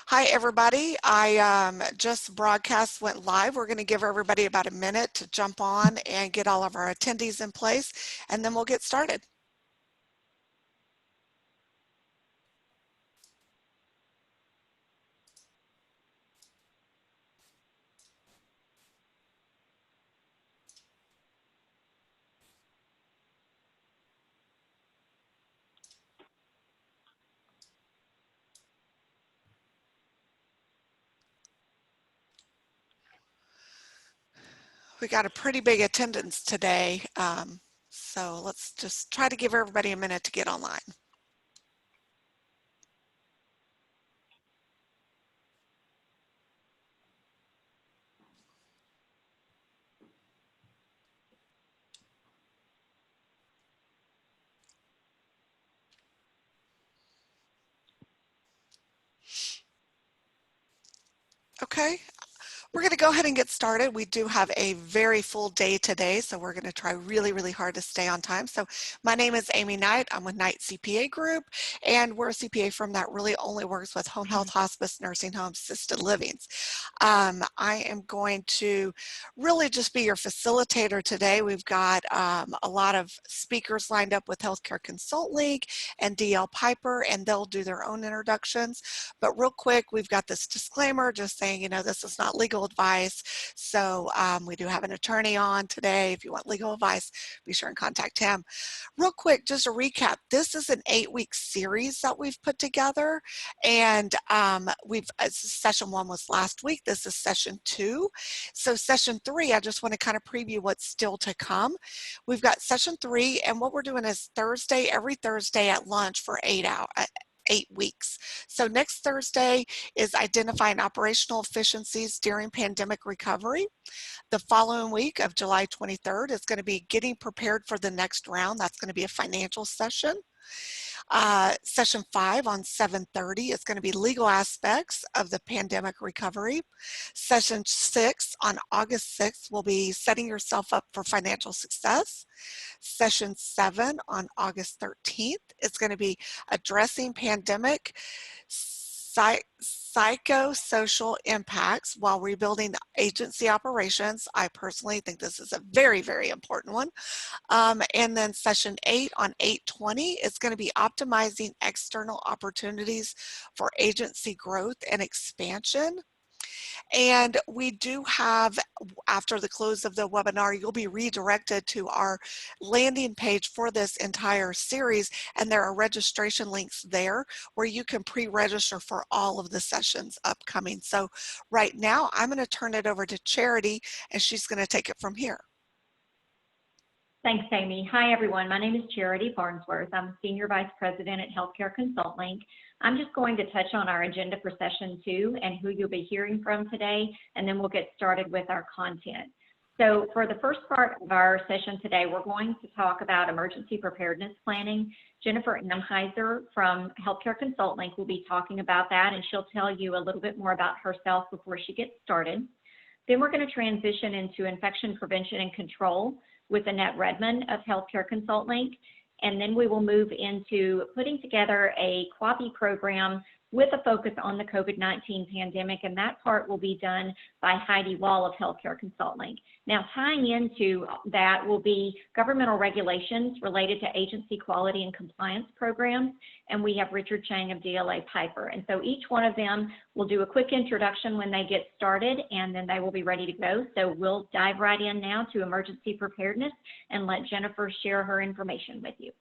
Hi, everybody. I just broadcast went live. We're going to give everybody about a minute to jump on and get all of our attendees in place, and then we'll get started. We got a pretty big attendance today, so let's just try to give everybody a minute to get online. Okay. We're going to go ahead and get started. We do have a very full day today, so we're going to try really hard to stay on time. So my name is Amy Knight. I'm with Knight CPA Group, and we're a CPA firm that really only works with home health, hospice, nursing homes, assisted livings. I am going to really just be your facilitator today. We've got a lot of speakers lined up with Healthcare Consult Link and DL Piper, and they'll do their own introductions. But real quick, we've got this disclaimer just saying, you know, this is not legal advice. So we do have an attorney on today. If you want legal advice, be sure and contact him. Real quick, just a recap. This is an 8-week series that we've put together, and session 1 was last week. This is session 2. So session 3, I just want to kind of preview what's still to come. We've got session 3, and what we're doing is every Thursday at lunch for 8 weeks. So next Thursday is identifying operational efficiencies during pandemic recovery. The following week of July 23rd is going to be getting prepared for the next round. That's going to be a financial session. Session 5 on 7/30 is going to be legal aspects of the pandemic recovery. Session 6 on August 6th will be setting yourself up for financial success. Session 7 on August 13th is going to be addressing pandemic psychosocial impacts while rebuilding agency operations. I personally think this is a very important one. And then session 8 on 8/20 is going to be optimizing external opportunities for agency growth and expansion. And we do have, after the close of the webinar, you'll be redirected to our landing page for this entire series, and there are registration links there where you can pre-register for all of the sessions upcoming. So right now, I'm going to turn it over to Charity, and she's going to take it from here. Thanks, Amy. Hi, everyone. My name is Charity Farnsworth. I'm Senior Vice President at Healthcare Consult Link. I'm just going to touch on our agenda for session 2 and who you'll be hearing from today, and then we'll get started with our content. So for the first part of our session today, we're going to talk about emergency preparedness planning. Jennifer Amheiser from Healthcare Consult Link will be talking about that, and she'll tell you a little bit more about herself before she gets started. Then we're going to transition into infection prevention and control with Annette Redmond of Healthcare Consult Link. And then we will move into putting together a QAPI program with a focus on the COVID-19 pandemic, and that part will be done by Heidi Wall of Healthcare Consult Link. Now, tying into that will be governmental regulations related to agency quality and compliance programs, and we have Richard Chang of DLA Piper. And so each one of them will do a quick introduction when they get started, and then they will be ready to go. So we'll dive right in now to emergency preparedness and let Jennifer share her information with you.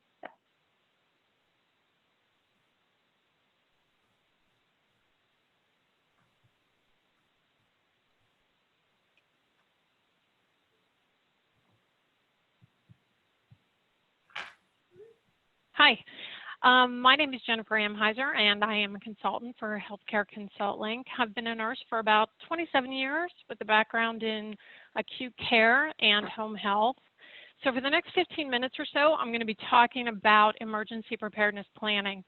Hi, my name is Jennifer Amheiser, and I am a consultant for Healthcare Consult Link. I've been a nurse for about 27 years with a background in acute care and home health. So for the next 15 minutes or so, I'm going to be talking about emergency preparedness planning.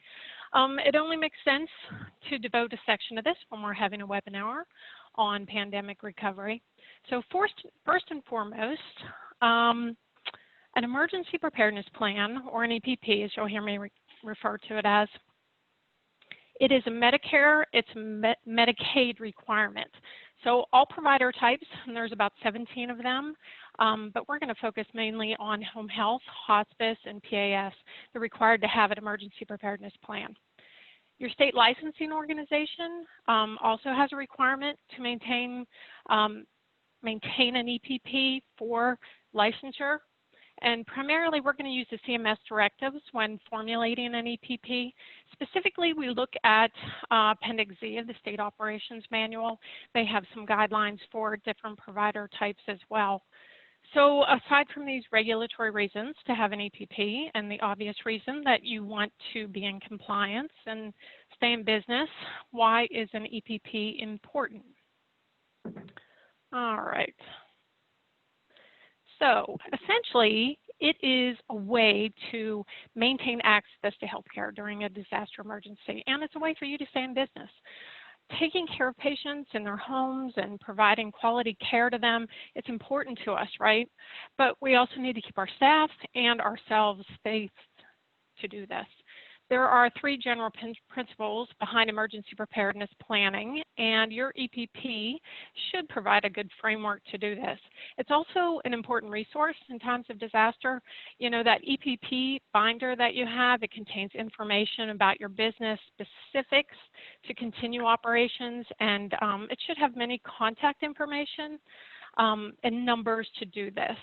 It only makes sense to devote a section of this when we're having a webinar on pandemic recovery. So first and foremost, an emergency preparedness plan, or an EPP, as you'll hear me refer to it as, It is a Medicare, it's a Medicaid requirement. So all provider types, and there's about 17 of them, but we're going to focus mainly on home health, hospice, and PAS. They're required to have an emergency preparedness plan. Your state licensing organization also has a requirement to maintain an EPP for licensure. And primarily, we're going to use the CMS directives when formulating an EPP. Specifically, we look at Appendix Z of the State Operations Manual. They have some guidelines for different provider types as well. So aside from these regulatory reasons to have an EPP and the obvious reason that you want to be in compliance and stay in business, why is an EPP important? All right. So essentially, it is a way to maintain access to healthcare during a disaster emergency, and it's a way for you to stay in business. Taking care of patients in their homes and providing quality care to them, it's important to us, right? But we also need to keep our staff and ourselves safe to do this. There are 3 general principles behind emergency preparedness planning, and your EPP should provide a good framework to do this. It's also an important resource in times of disaster. You know, that EPP binder that you have, it contains information about your business specifics to continue operations, and it should have many contact information and numbers to do this.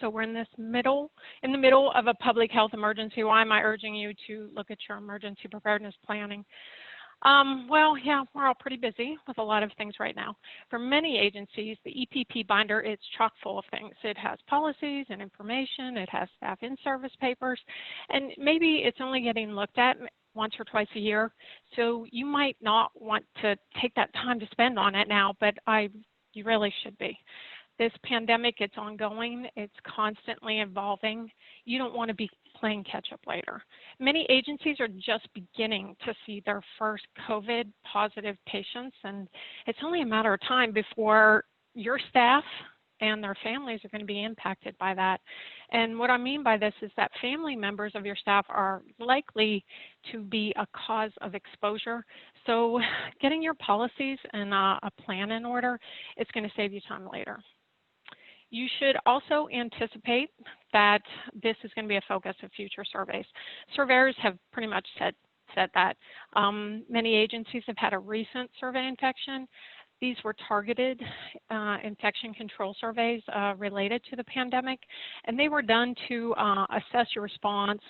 So we're in the middle of a public health emergency. Why am I urging you to look at your emergency preparedness planning? Well, yeah, we're all pretty busy with a lot of things right now. For many agencies, the EPP binder is chock full of things. It has policies and information. It has staff in-service papers, and maybe it's only getting looked at once or twice a year. So you might not want to take that time to spend on it now, but you really should be. This pandemic, it's ongoing, it's constantly evolving. You don't want to be playing catch up later. Many agencies are just beginning to see their first COVID positive patients, and it's only a matter of time before your staff and their families are going to be impacted by that. And what I mean by this is that family members of your staff are likely to be a cause of exposure. So getting your policies and a plan in order is going to save you time later. You should also anticipate that this is going to be a focus of future surveys. Surveyors have pretty much said that. Many agencies have had a recent survey infection. These were targeted infection control surveys related to the pandemic, and they were done to assess your response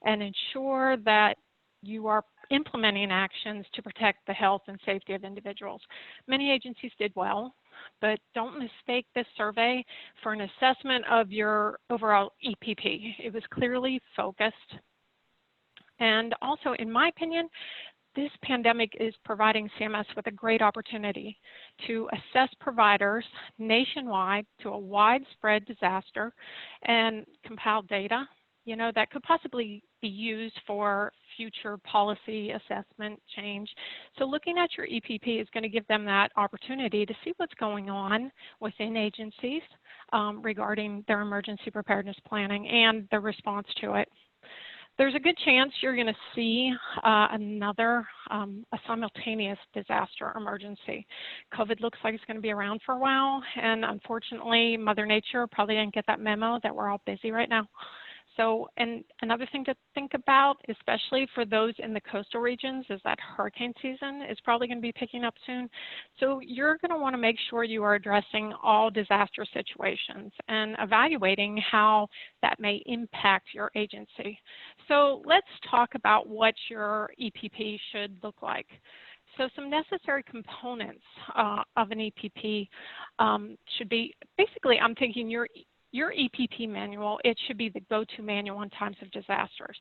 and ensure that you are implementing actions to protect the health and safety of individuals. Many agencies did well, but don't mistake this survey for an assessment of your overall EPP. It was clearly focused. And also, in my opinion, this pandemic is providing CMS with a great opportunity to assess providers nationwide to a widespread disaster and compile data, you know, that could possibly be used for future policy assessment change. So looking at your EPP is going to give them that opportunity to see what's going on within agencies regarding their emergency preparedness planning and the response to it. There's a good chance you're going to see a simultaneous disaster emergency. COVID looks like it's going to be around for a while, and unfortunately, Mother Nature probably didn't get that memo that we're all busy right now. So, and another thing to think about, especially for those in the coastal regions, is that hurricane season is probably going to be picking up soon. So you're going to want to make sure you are addressing all disaster situations and evaluating how that may impact your agency. So let's talk about what your EPP should look like. So some necessary components of an EPP should be, basically, I'm thinking your EPP manual, it should be the go-to manual in times of disasters.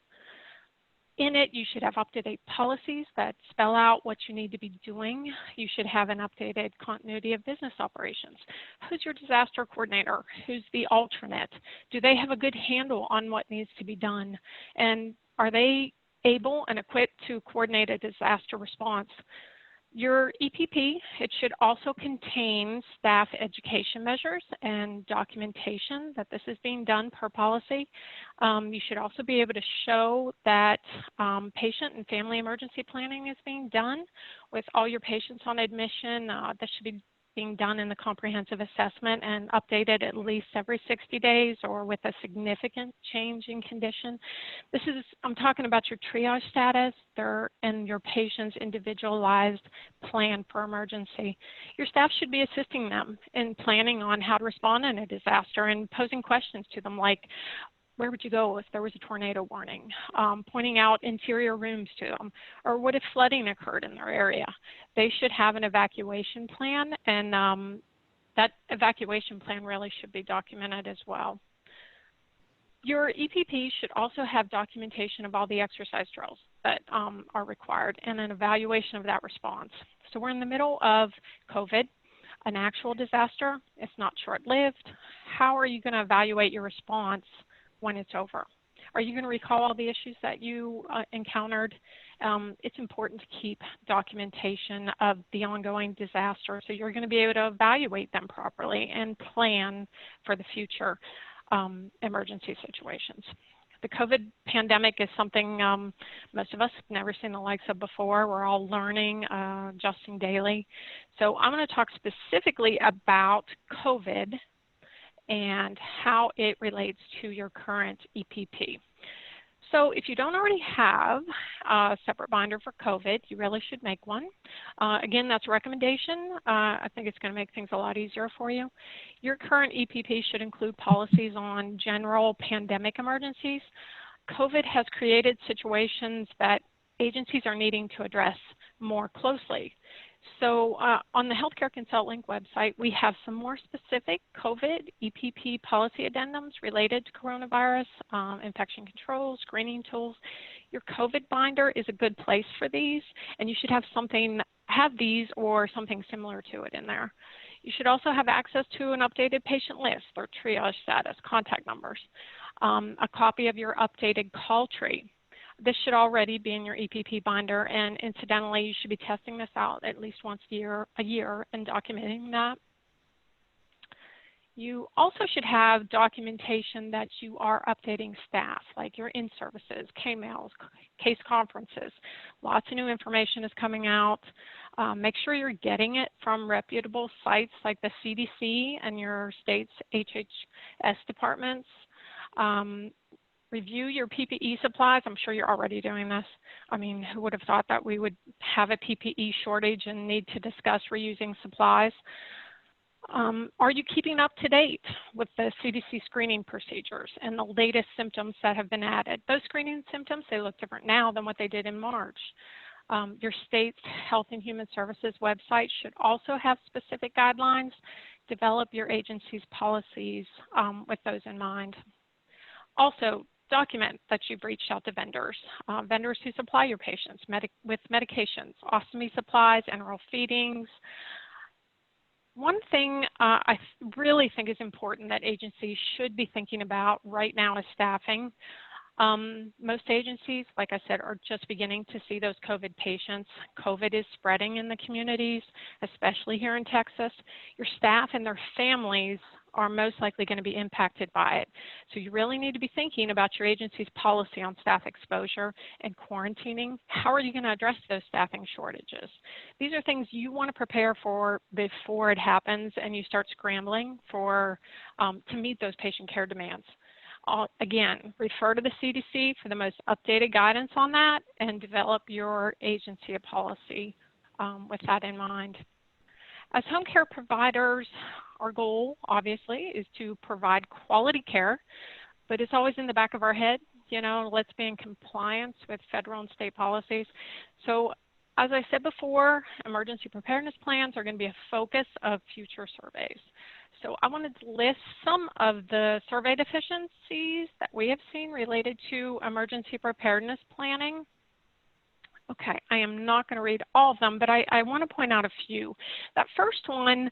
In it, you should have up-to-date policies that spell out what you need to be doing. You should have an updated continuity of business operations. Who's your disaster coordinator? Who's the alternate? Do they have a good handle on what needs to be done? And are they able and equipped to coordinate a disaster response? Your EPP, it should also contain staff education measures and documentation that this is being done per policy. You should also be able to show that patient and family emergency planning is being done with all your patients on admission. That should be being done in the comprehensive assessment and updated at least every 60 days or with a significant change in condition. This is, I'm talking about your triage status and your patient's individualized plan for emergency. Your staff should be assisting them in planning on how to respond in a disaster and posing questions to them like, where would you go if there was a tornado warning? Pointing out interior rooms to them, or what if flooding occurred in their area? They should have an evacuation plan, and that evacuation plan really should be documented as well. Your EPP should also have documentation of all the exercise drills that are required and an evaluation of that response. So we're in the middle of COVID, an actual disaster. It's not short-lived. How are you going to evaluate your response when it's over? Are you going to recall all the issues that you encountered? It's important to keep documentation of the ongoing disaster so you're going to be able to evaluate them properly and plan for the future emergency situations. The COVID pandemic is something most of us have never seen the likes of before. We're all learning, adjusting daily. So I'm going to talk specifically about COVID and how it relates to your current EPP. So if you don't already have a separate binder for COVID, you really should make one. Again, that's a recommendation. I think it's going to make things a lot easier for you. Your current EPP should include policies on general pandemic emergencies. COVID has created situations that agencies are needing to address more closely. So on the Healthcare Consult Link website, we have some more specific COVID EPP policy addendums related to coronavirus, infection control, screening tools. Your COVID binder is a good place for these, and you should have these or something similar to it in there. You should also have access to an updated patient list or triage status, contact numbers, a copy of your updated call tree. This should already be in your EPP binder, and incidentally, you should be testing this out at least once a year and documenting that. You also should have documentation that you are updating staff, like your in-services, K-mails, case conferences. Lots of new information is coming out. Make sure you're getting it from reputable sites like the CDC and your state's HHS departments. Review your PPE supplies. I'm sure you're already doing this. I mean, who would have thought that we would have a PPE shortage and need to discuss reusing supplies? Are you keeping up to date with the CDC screening procedures and the latest symptoms that have been added? Those screening symptoms, they look different now than what they did in March. Your state's Health and Human Services website should also have specific guidelines. Develop your agency's policies with those in mind. Also, document that you've reached out to vendors, vendors who supply your patients with medications, ostomy supplies, enteral feedings. One thing I really think is important that agencies should be thinking about right now is staffing. Most agencies, like I said, are just beginning to see those COVID patients. COVID is spreading in the communities, especially here in Texas. Your staff and their families are most likely going to be impacted by it. So you really need to be thinking about your agency's policy on staff exposure and quarantining. How are you going to address those staffing shortages? These are things you want to prepare for before it happens and you start scrambling to meet those patient care demands. Again, refer to the CDC for the most updated guidance on that and develop your agency policy with that in mind. As home care providers, our goal, obviously, is to provide quality care, but it's always in the back of our head, you know, let's be in compliance with federal and state policies. So, as I said before, emergency preparedness plans are going to be a focus of future surveys. So I wanted to list some of the survey deficiencies that we have seen related to emergency preparedness planning. Okay, I am not going to read all of them, but I want to point out a few. That first one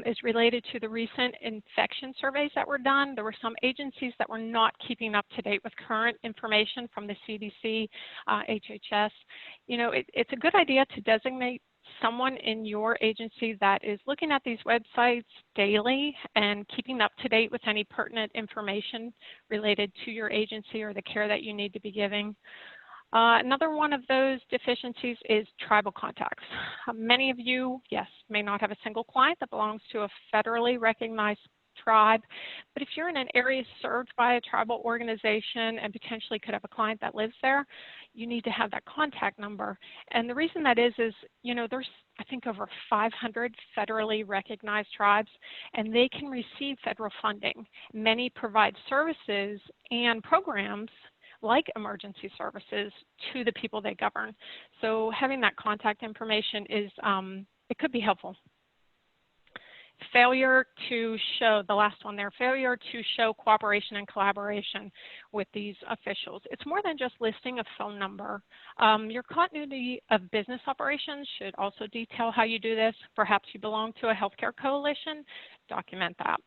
is related to the recent infection surveys that were done. There were some agencies that were not keeping up to date with current information from the CDC, HHS. You know, it's a good idea to designate someone in your agency that is looking at these websites daily and keeping up to date with any pertinent information related to your agency or the care that you need to be giving. Another one of those deficiencies is tribal contacts. Many of you, yes, may not have a single client that belongs to a federally recognized tribe, but if you're in an area served by a tribal organization and potentially could have a client that lives there, you need to have that contact number. And the reason that is, you know, there's, I think, over 500 federally recognized tribes, and they can receive federal funding. Many provide services and programs like emergency services to the people they govern. So having that contact information is, it could be helpful. Failure to show, the last one there, failure to show cooperation and collaboration with these officials. It's more than just listing a phone number. Your continuity of business operations should also detail how you do this. Perhaps you belong to a healthcare coalition, document that.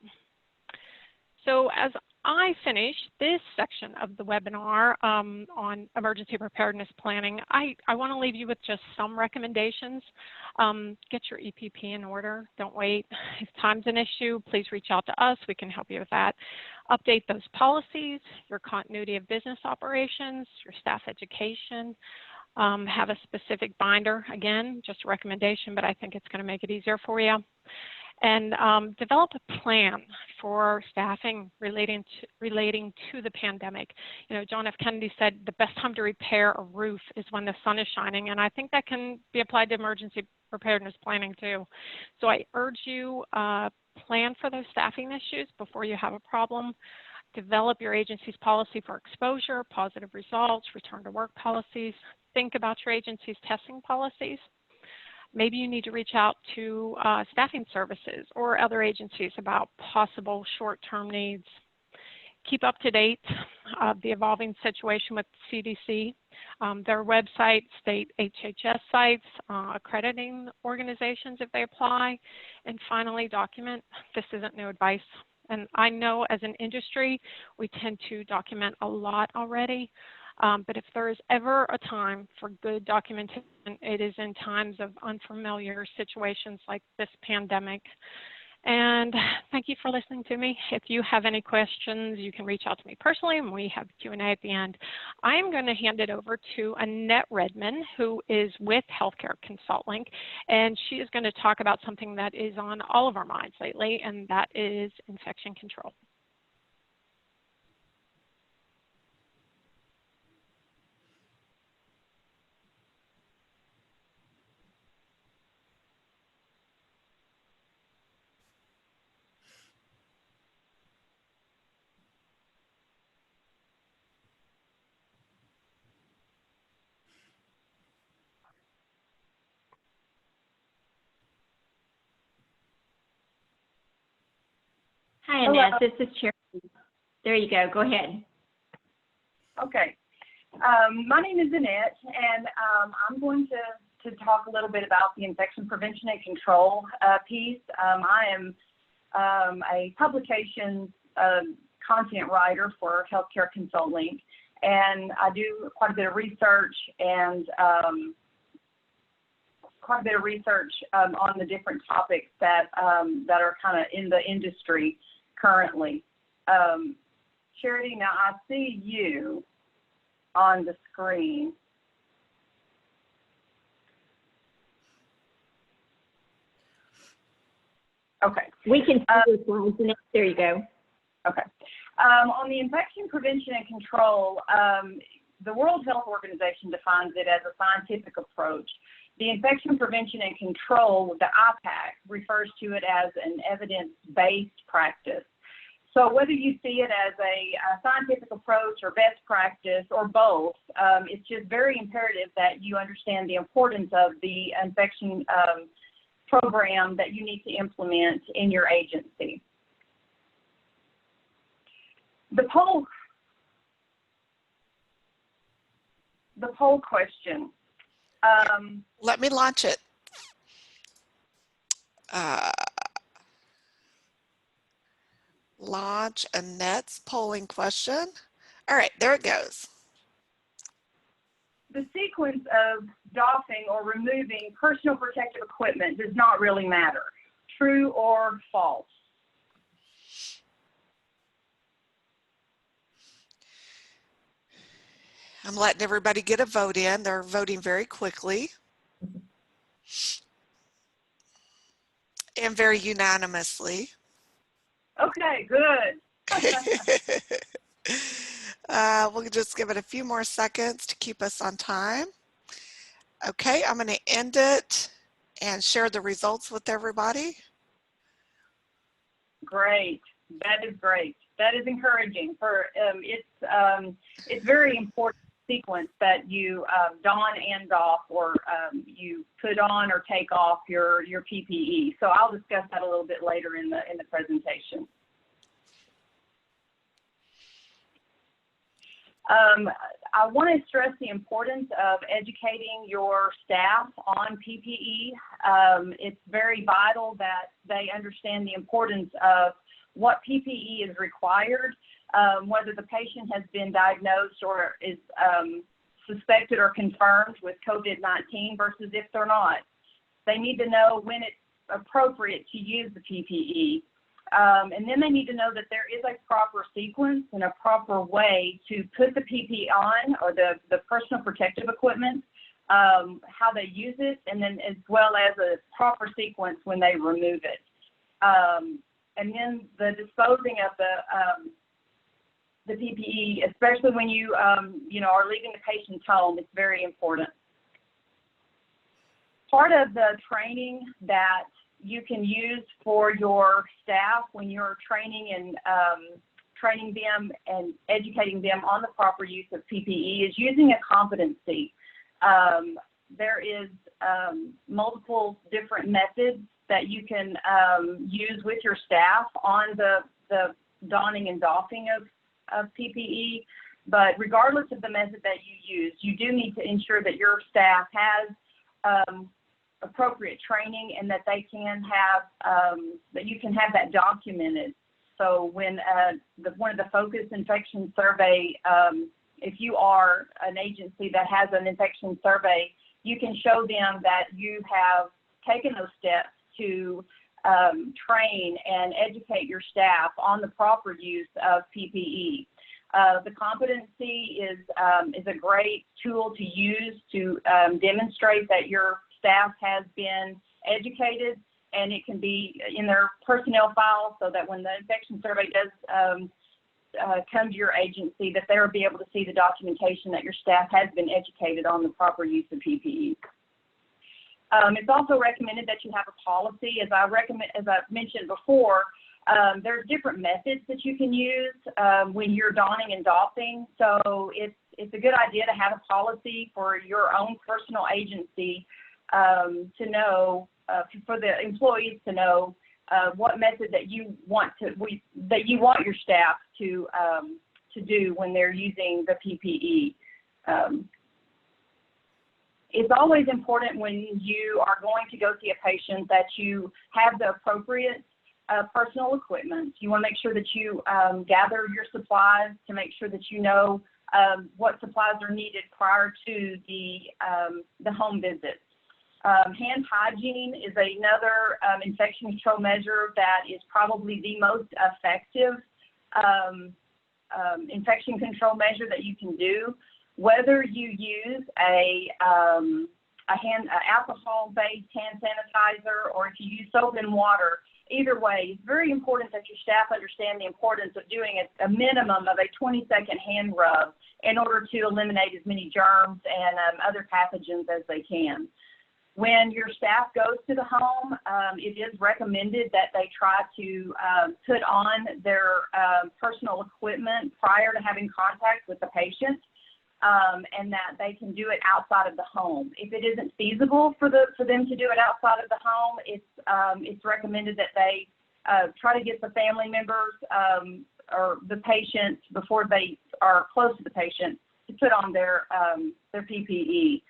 So as I finish this section of the webinar on emergency preparedness planning, I want to leave you with just some recommendations. Get your EPP in order. Don't wait. If time's an issue, please reach out to us. We can help you with that. Update those policies, your continuity of business operations, your staff education. Have a specific binder. Again, just a recommendation, but I think it's going to make it easier for you. And develop a plan for staffing relating to the pandemic. You know, John F. Kennedy said the best time to repair a roof is when the sun is shining, and I think that can be applied to emergency preparedness planning too. So I urge you, plan for those staffing issues before you have a problem. Develop your agency's policy for exposure, positive results, return to work policies. Think about your agency's testing policies. Maybe you need to reach out to staffing services or other agencies about possible short-term needs. Keep up to date the evolving situation with CDC, their website, state HHS sites, accrediting organizations if they apply, and finally document. This isn't new advice. And I know as an industry, we tend to document a lot already. But if there is ever a time for good documentation, it is in times of unfamiliar situations like this pandemic. And thank you for listening to me. If you have any questions, you can reach out to me personally, and we have Q&A at the end. I am going to hand it over to Annette Redmond, who is with Healthcare ConsultLink, and she is going to talk about something that is on all of our minds lately, and that is infection control. Hi, Annette. This is Charity. There you go. Go ahead. Okay. My name is Annette, and I'm going to talk a little bit about the infection prevention and control piece. I am a publications content writer for Healthcare ConsultLink, and I do quite a bit of research and on the different topics that are kind of in the industry currently. Charity, now I see you on the screen. Okay. We can see the slides. There you go. Okay. On the infection prevention and control, the World Health Organization defines it as a scientific approach. The infection prevention and control, the IPAC, refers to it as an evidence-based practice. So whether you see it as a scientific approach or best practice or both, it's just very imperative that you understand the importance of the infection program that you need to implement in your agency. The poll question. Let me launch it. Launch Annette's polling question. All right, there it goes. The sequence of doffing or removing personal protective equipment does not really matter. True or false? I'm letting everybody get a vote in. They're voting very quickly and very unanimously. Okay, good. We'll just give it a few more seconds to keep us on time. Okay, I'm going to end it and share the results with everybody. Great. That is great. That is encouraging. It's very important sequence that you don and doff, or you put on or take off your PPE. So I'll discuss that a little bit later in the presentation. I want to stress the importance of educating your staff on PPE. It's very vital that they understand the importance of what PPE is required, whether the patient has been diagnosed or is suspected or confirmed with COVID-19 versus if they're not. They need to know when it's appropriate to use the PPE. And then they need to know that there is a proper sequence and a proper way to put the PPE on, or the personal protective equipment, how they use it, and then as well as a proper sequence when they remove it. And then the disposing of the PPE, especially when you are leaving the patient's home, is very important. Part of the training that you can use for your staff when you're training them and educating them on the proper use of PPE is using a competency. There is multiple different methods that you can use with your staff on the donning and doffing of PPE. But regardless of the method that you use, you do need to ensure that your staff has appropriate training and that they can have, that you can have that documented. So when one of the focus infection survey, if you are an agency that has an infection survey, you can show them that you have taken those steps to train and educate your staff on the proper use of PPE. The competency is a great tool to use to demonstrate that your staff has been educated, and it can be in their personnel file so that when the infection survey does come to your agency, that they'll be able to see the documentation that your staff has been educated on the proper use of PPE. It's also recommended that you have a policy. As I mentioned before, there's different methods that you can use when you're donning and doffing. So it's a good idea to have a policy for your own personal agency to know, for the employees to know what method that you want your staff to do when they're using the PPE. It's always important when you are going to go see a patient that you have the appropriate personal equipment. You want to make sure that you gather your supplies to make sure that you know what supplies are needed prior to the home visit. Hand hygiene is another infection control measure that is probably the most effective infection control measure that you can do. Whether you use a alcohol-based hand sanitizer or if you use soap and water, either way, it's very important that your staff understand the importance of doing a minimum of a 20-second hand rub in order to eliminate as many germs and other pathogens as they can. When your staff goes to the home, it is recommended that they try to put on their personal equipment prior to having contact with the patient, and that they can do it outside of the home. If it isn't feasible for them to do it outside of the home, it's recommended that they try to get the family members or the patient, before they are close to the patient, to put on their PPE.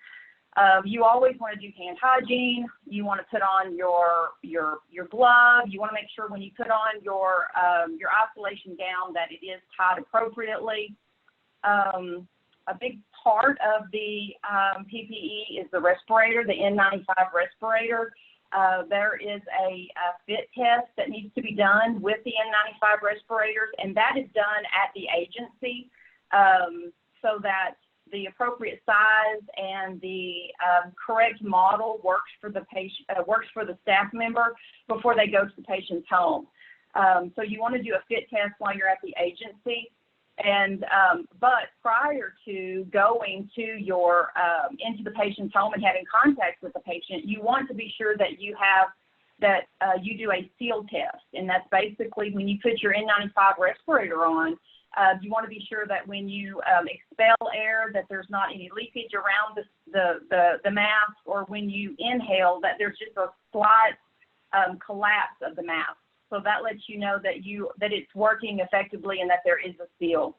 You always want to do hand hygiene. You want to put on your glove. You want to make sure when you put on your isolation gown that it is tied appropriately. A big part of the PPE is the respirator, the N95 respirator. There is a fit test that needs to be done with the N95 respirators, and that is done at the agency so that the appropriate size and the correct model works for the patient, works for the staff member before they go to the patient's home. So you want to do a fit test while you're at the agency. And but prior to going to your into the patient's home and having contact with the patient, you want to be sure that you have you do a seal test, and that's basically when you put your N95 respirator on. You want to be sure that when you expel air, that there's not any leakage around the mask, or when you inhale, that there's just a slight collapse of the mask. So that lets you know that it's working effectively and that there is a seal.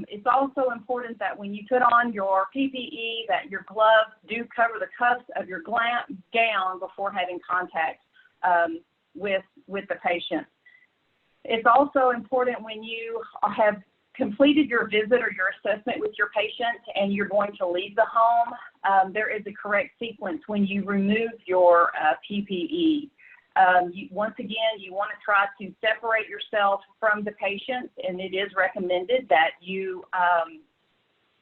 It's also important that when you put on your PPE, that your gloves do cover the cuffs of your gown before having contact with the patient. It's also important when you have completed your visit or your assessment with your patient and you're going to leave the home, there is a correct sequence when you remove your PPE. Once again, you want to try to separate yourself from the patient, and it is recommended that you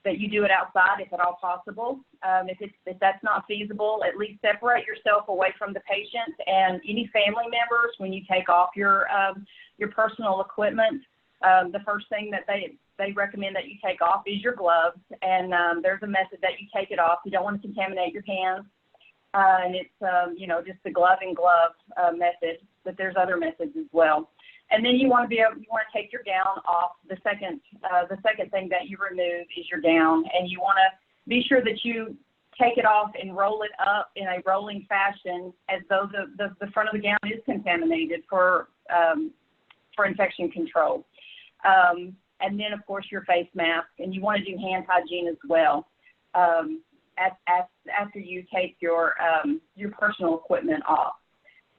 do it outside if at all possible. If that's not feasible, at least separate yourself away from the patient and any family members. When you take off your personal equipment, the first thing that they recommend that you take off is your gloves, and there's a method that you take it off. You don't want to contaminate your hands. And it's, just the glove and glove method, but there's other methods as well. And then you want to take your gown off. The second thing that you remove is your gown, and you want to be sure that you take it off and roll it up in a rolling fashion as though the front of the gown is contaminated for infection control. And then, of course, your face mask, and you want to do hand hygiene as well. After you take your personal equipment off.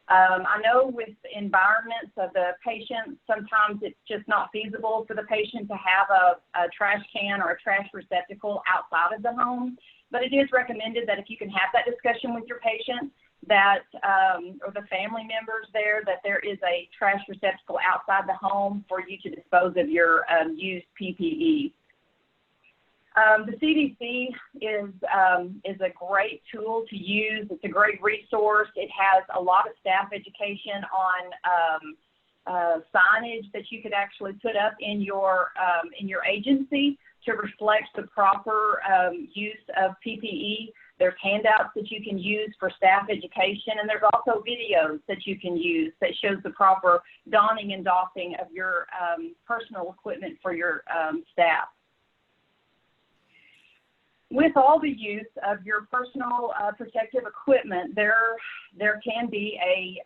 I know with environments of the patient, sometimes it's just not feasible for the patient to have a trash can or a trash receptacle outside of the home, but it is recommended that if you can have that discussion with your patient, that or the family members that there is a trash receptacle outside the home for you to dispose of your used PPE. The CDC is a great tool to use. It's a great resource. It has a lot of staff education on signage that you could actually put up in your agency to reflect the proper use of PPE. There's handouts that you can use for staff education, and there's also videos that you can use that shows the proper donning and doffing of your personal equipment for your staff. With all the use of your personal protective equipment, there can be a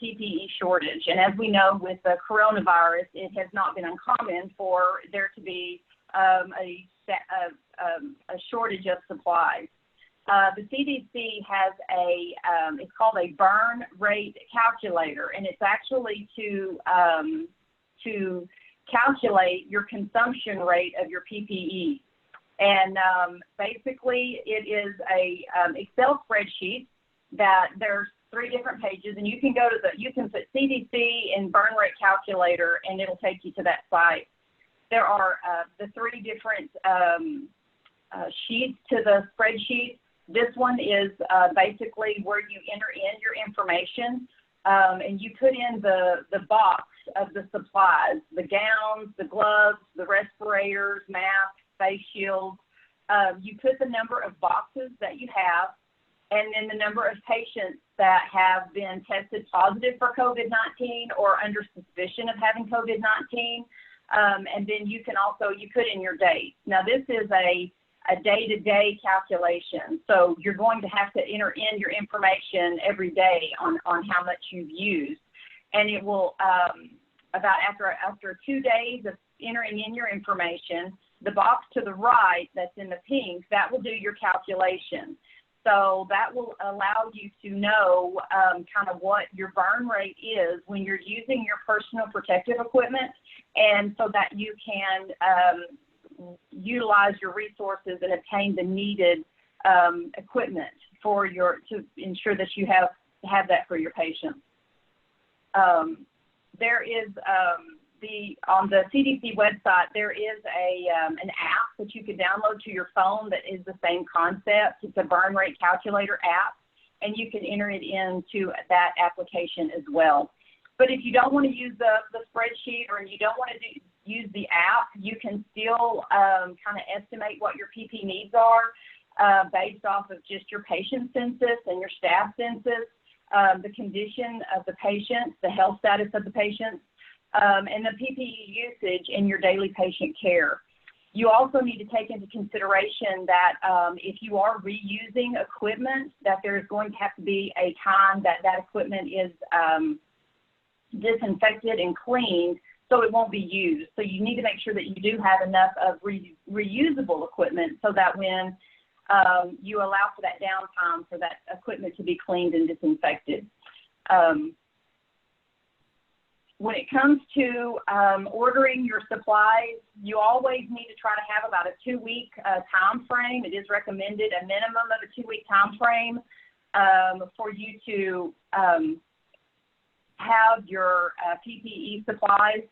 PPE shortage. And as we know, with the coronavirus, it has not been uncommon for there to be a shortage of supplies. The CDC has it's called a burn rate calculator, and it's actually to calculate your consumption rate of your PPE. And basically, it is a Excel spreadsheet that there's 3 different pages, and you can put CDC and burn rate calculator, and it'll take you to that site. There are the 3 different sheets to the spreadsheet. This one is basically where you enter in your information, and you put in the box of the supplies, the gowns, the gloves, the respirators, masks, face shields. You put the number of boxes that you have, and then the number of patients that have been tested positive for COVID-19 or under suspicion of having COVID-19. And then you put in your date. Now, this is a day-to-day calculation, so you're going to have to enter in your information every day on how much you've used. And it will, after 2 days of entering in your information, the box to the right that's in the pink, that will do your calculation. So that will allow you to know kind of what your burn rate is when you're using your personal protective equipment, and so that you can utilize your resources and obtain the needed equipment for to ensure that you have that for your patients. There is on the CDC website, there is an app that you can download to your phone that is the same concept. It's a burn rate calculator app, and you can enter it into that application as well. But if you don't want to use the spreadsheet, or you don't want to use the app, you can still kind of estimate what your PPE needs are based off of just your patient census and your staff census, the condition of the patient, the health status of the patient, and the PPE usage in your daily patient care. You also need to take into consideration that if you are reusing equipment, that there is going to have to be a time that that equipment is disinfected and cleaned so it won't be used. So you need to make sure that you do have enough of reusable equipment so that when you allow for that downtime for that equipment to be cleaned and disinfected. When it comes to ordering your supplies, you always need to try to have about a 2-week time frame. It is recommended a minimum of a 2-week time frame for you to have your PPE supplies,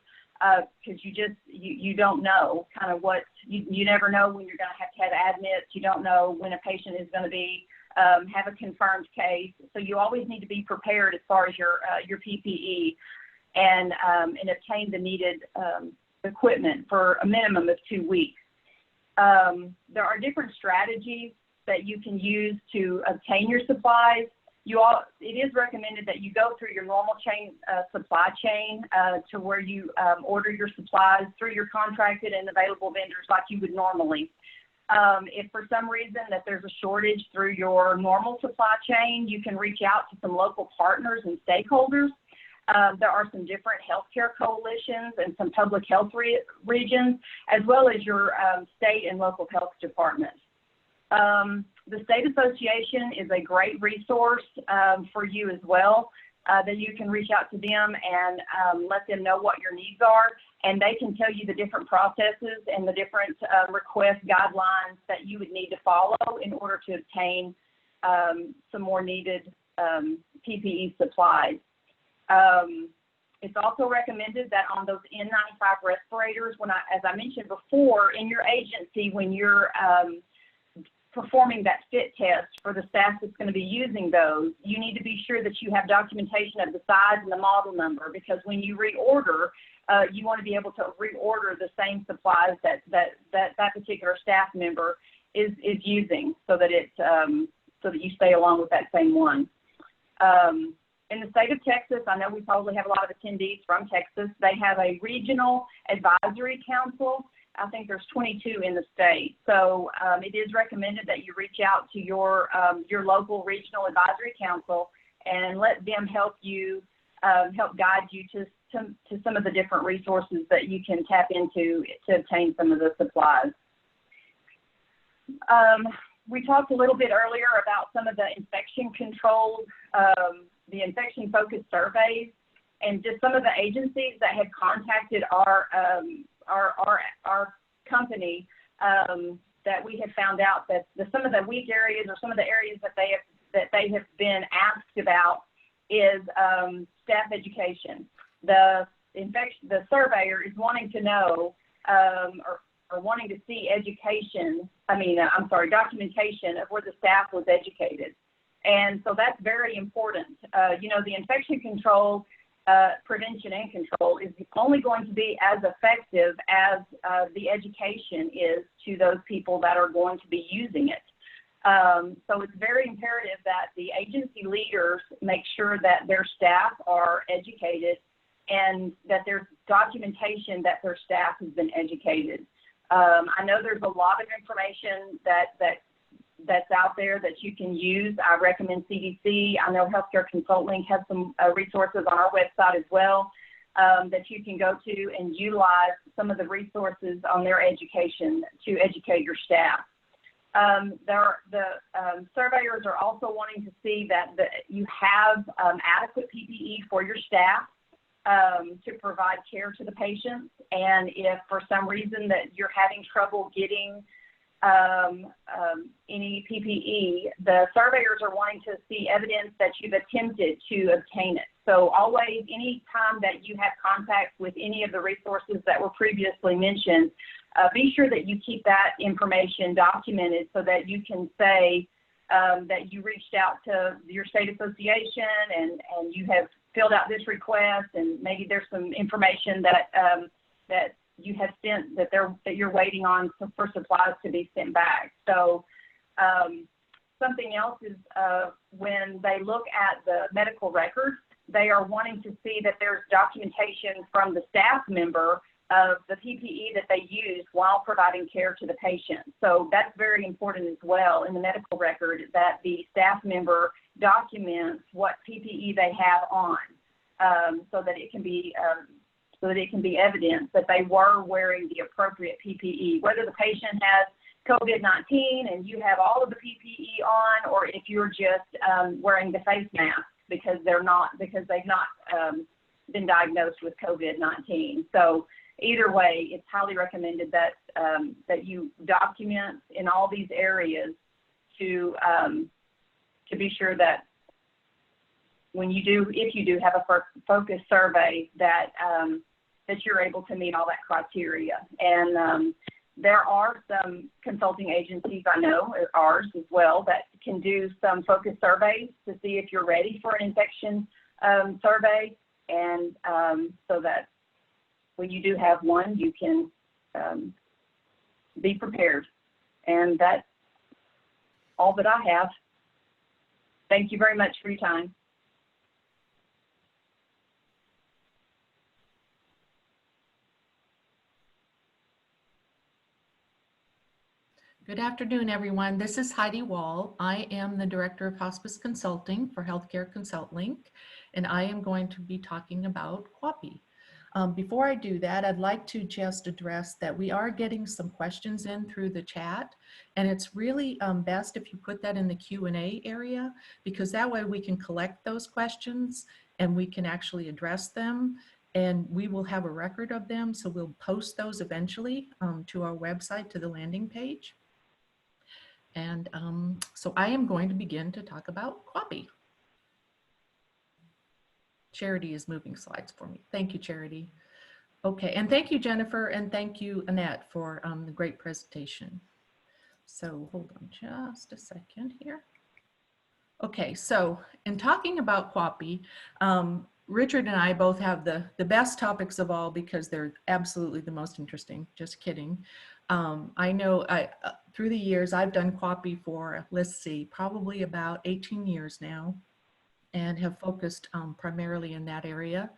because you don't know kind of what, you never know when you're going to have admits. You don't know when a patient is going to be have a confirmed case. So you always need to be prepared as far as your PPE and obtain the needed equipment for a minimum of 2 weeks. There are different strategies that you can use to obtain your supplies. It is recommended that you go through your normal supply chain to where you order your supplies through your contracted and available vendors like you would normally. If for some reason that there's a shortage through your normal supply chain, you can reach out to some local partners and stakeholders. There are some different healthcare coalitions and some public health regions, as well as your state and local health departments. The State Association is a great resource for you as well, that you can reach out to them and let them know what your needs are, and they can tell you the different processes and the different request guidelines that you would need to follow in order to obtain some more needed PPE supplies. It's also recommended that on those N95 respirators, as I mentioned before, in your agency, when you're performing that fit test for the staff that's going to be using those, you need to be sure that you have documentation of the size and the model number, because when you reorder, you want to be able to reorder the same supplies that particular staff member is using, so that so that you stay along with that same one. In the state of Texas, I know we probably have a lot of attendees from Texas. They have a regional advisory council. I think there's 22 in the state. So it is recommended that you reach out to your local regional advisory council and let them help you, help guide you to some of the different resources that you can tap into to obtain some of the supplies. We talked a little bit earlier about some of the infection controls, the infection-focused surveys, and just some of the agencies that have contacted our company, that we have found out that some of the weak areas, or some of the areas that they have been asked about, is staff education. The surveyor is wanting to know or wanting to see documentation of where the staff was educated. And so that's very important. The infection control, prevention and control is only going to be as effective as the education is to those people that are going to be using it. So it's very imperative that the agency leaders make sure that their staff are educated and that there's documentation that their staff has been educated. I know there's a lot of information that's out there that you can use. I recommend CDC. I know Healthcare Consulting has some resources on our website as well that you can go to and utilize some of the resources on their education to educate your staff. The surveyors are also wanting to see that you have adequate PPE for your staff. to provide care to the patients. And if for some reason that you're having trouble getting any PPE, the surveyors are wanting to see evidence that you've attempted to obtain it. So always, any time that you have contact with any of the resources that were previously mentioned, be sure that you keep that information documented so that you can say that you reached out to your state association and you have filled out this request, and maybe there's some information that that you have sent that you're waiting on for supplies to be sent back. So something else is when they look at the medical records, they are wanting to see that there's documentation from the staff member of the PPE that they used while providing care to the patient. So that's very important as well in the medical record, that the staff member documents what PPE they have on, so that it can be evidence that they were wearing the appropriate PPE, whether the patient has COVID-19 and you have all of the PPE on, or if you're just wearing the face mask because they've not been diagnosed with COVID-19. So either way, it's highly recommended that that you document in all these areas to be sure that if you do have a focus survey, that that you're able to meet all that criteria. And there are some consulting agencies, I know, ours as well, that can do some focus surveys to see if you're ready for an infection survey, and so that when you do have one, you can be prepared. And that's all that I have. Thank you very much for your time. Good afternoon, everyone. This is Heidi Wall. I am the Director of Hospice Consulting for Healthcare ConsultLink, and I am going to be talking about QAPI. Before I do that, I'd like to just address that we are getting some questions in through the chat, and it's really best if you put that in the Q&A area, because that way we can collect those questions and we can actually address them, and we will have a record of them, so we'll post those eventually to our website, to the landing page. And so I am going to begin to talk about QAPI. Charity is moving slides for me. Thank you, Charity. Okay, and thank you, Jennifer, and thank you, Annette, for the great presentation. So hold on just a second here. Okay, so in talking about QAPI, Richard and I both have the best topics of all because they're absolutely the most interesting. Just kidding. I know through the years I've done QAPI for, let's see, probably about 18 years now, and have focused primarily in that area.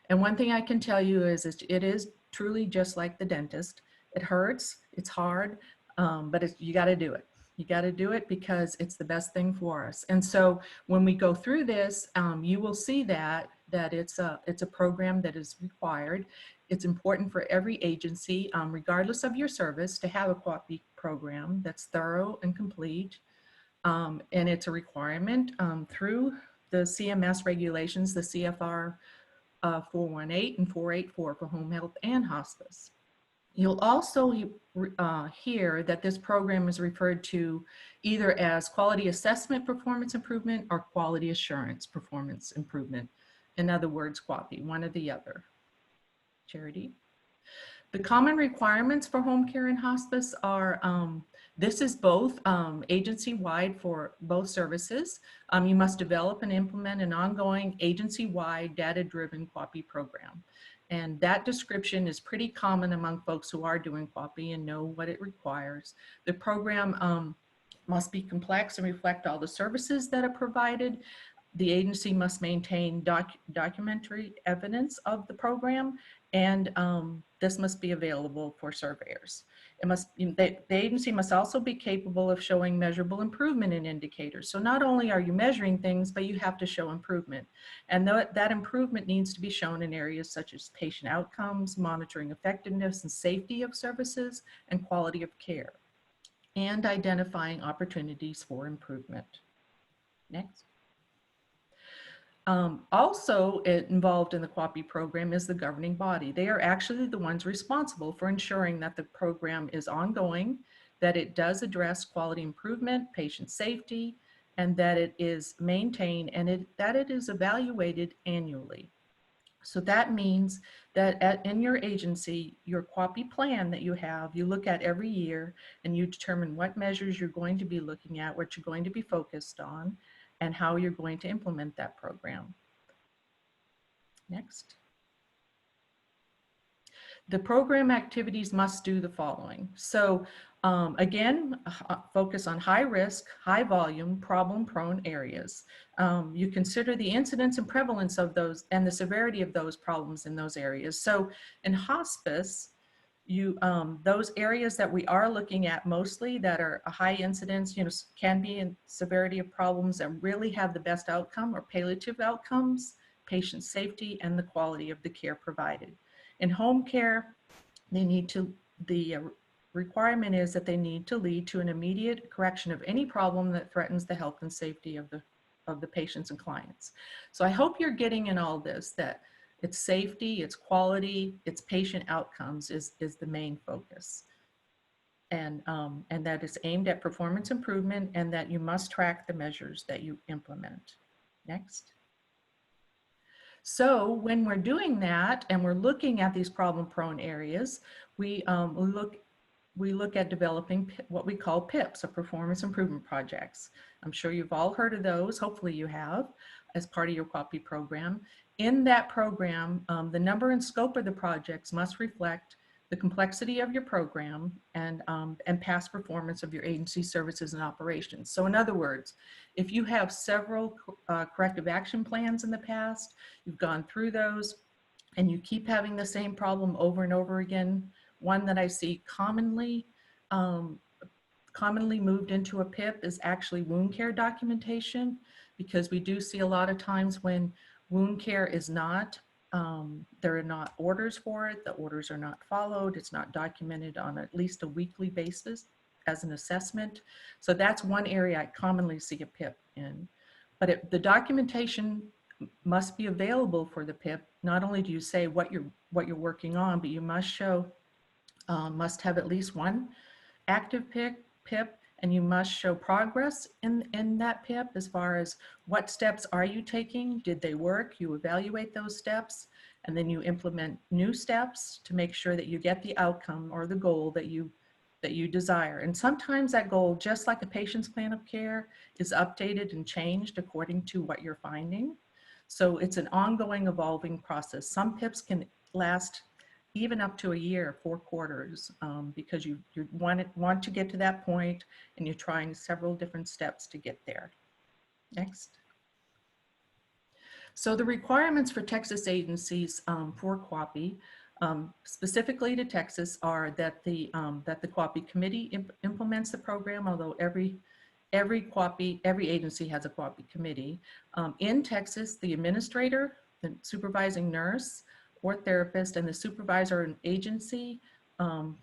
And one thing I can tell you is it is truly just like the dentist. It hurts, it's hard, but you got to do it. You got to do it because it's the best thing for us. And so when we go through this, you will see that it's a program that is required. It's important for every agency, regardless of your service, to have a QAPI program that's thorough and complete. And it's a requirement through the CMS regulations, the CFR 418 and 484 for home health and hospice. You'll also hear that this program is referred to either as quality assessment performance improvement or quality assurance performance improvement. In other words, QAPI, one or the other. Charity. The common requirements for home care and hospice are, this is both agency-wide for both services. You must develop and implement an ongoing agency-wide data-driven QAPI program. And that description is pretty common among folks who are doing QAPI and know what it requires. The program must be complex and reflect all the services that are provided. The agency must maintain documentary evidence of the program, and this must be available for surveyors. The agency must also be capable of showing measurable improvement in indicators. So not only are you measuring things, but you have to show improvement. And that improvement needs to be shown in areas such as patient outcomes, monitoring effectiveness and safety of services, and quality of care, and identifying opportunities for improvement. Next. Also involved in the QAPI program is the governing body. They are actually the ones responsible for ensuring that the program is ongoing, that it does address quality improvement, patient safety, and that it is maintained and that it is evaluated annually. So that means that in your agency, your QAPI plan that you have, you look at every year and you determine what measures you're going to be looking at, what you're going to be focused on, and how you're going to implement that program. Next. The program activities must do the following. So again, focus on high risk, high volume, problem prone areas. You consider the incidence and prevalence of those and the severity of those problems in those areas. So in hospice, those areas that we are looking at mostly that are a high incidence, can be in severity of problems that really have the best outcome or palliative outcomes, patient safety, and the quality of the care provided. In home care, the requirement is that they need to lead to an immediate correction of any problem that threatens the health and safety of the patients and clients. So I hope you're getting in all this, that it's safety, it's quality, it's patient outcomes is the main focus. And that it's aimed at performance improvement and that you must track the measures that you implement. Next. So when we're doing that and we're looking at these problem-prone areas, we look at developing what we call PIPs, or performance improvement projects. I'm sure you've all heard of those. Hopefully you have, as part of your QAPI program. In that program, the number and scope of the projects must reflect the complexity of your program and past performance of your agency services and operations. So in other words, if you have several corrective action plans in the past, you've gone through those, and you keep having the same problem over and over again, one that I see commonly moved into a PIP is actually wound care documentation, because we do see a lot of times when wound care is not, there are not orders for it, the orders are not followed, it's not documented on at least a weekly basis as an assessment. So that's one area I commonly see a PIP in. But the documentation must be available for the PIP. Not only do you say what you're working on, but you must show, must have at least one active PIP, and you must show progress in that PIP as far as what steps are you taking, did they work, you evaluate those steps, and then you implement new steps to make sure that you get the outcome or the goal that you desire. And sometimes that goal, just like a patient's plan of care, is updated and changed according to what you're finding. So it's an ongoing, evolving process. Some PIPs can last even up to a year, 4 quarters, because you want to get to that point and you're trying several different steps to get there. Next. So the requirements for Texas agencies for QAPI, specifically to Texas, are that the QAPI committee implements the program, although every agency has a QAPI committee. In Texas, the administrator, the supervising nurse or therapist, and the supervisor and agency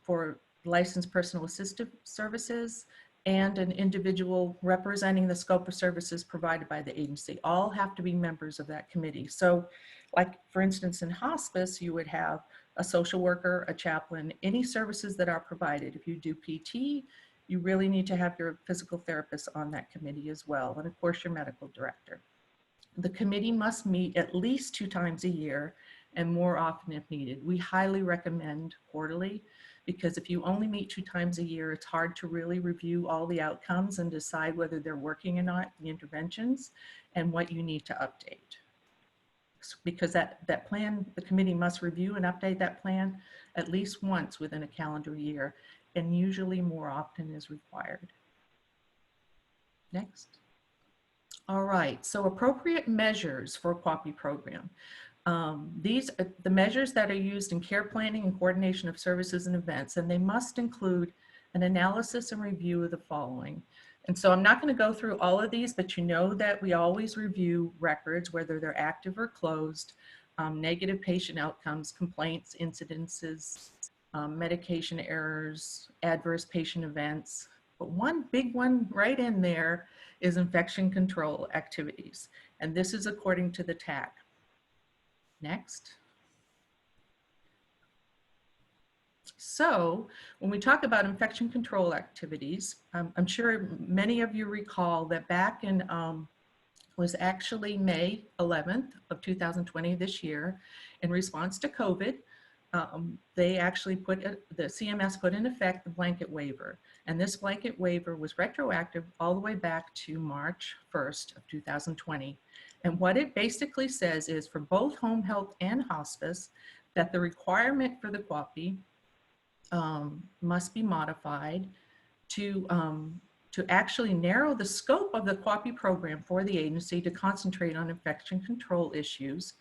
for licensed personal assistive services, and an individual representing the scope of services provided by the agency, all have to be members of that committee. So like, for instance, in hospice, you would have a social worker, a chaplain, any services that are provided. If you do PT, you really need to have your physical therapist on that committee as well, and of course your medical director. The committee must meet at least 2 times a year, and more often if needed. We highly recommend quarterly, because if you only meet 2 times a year, it's hard to really review all the outcomes and decide whether they're working or not, the interventions, and what you need to update. Because that plan, the committee must review and update that plan at least once within a calendar year, and usually more often is required. Next. All right, so appropriate measures for a QAPI program. These are the measures that are used in care planning and coordination of services and events, and they must include an analysis and review of the following. And so I'm not going to go through all of these, but you know that we always review records, whether they're active or closed, negative patient outcomes, complaints, incidences, medication errors, adverse patient events. But one big one right in there is infection control activities. And this is according to the TAC. Next. So when we talk about infection control activities, I'm sure many of you recall that back in was actually May 11th of 2020 this year, in response to COVID, they actually the CMS put in effect the blanket waiver. And this blanket waiver was retroactive all the way back to March 1st of 2020. And what it basically says is for both home health and hospice, that the requirement for the QAPI must be modified to actually narrow the scope of the QAPI program for the agency to concentrate on infection control issues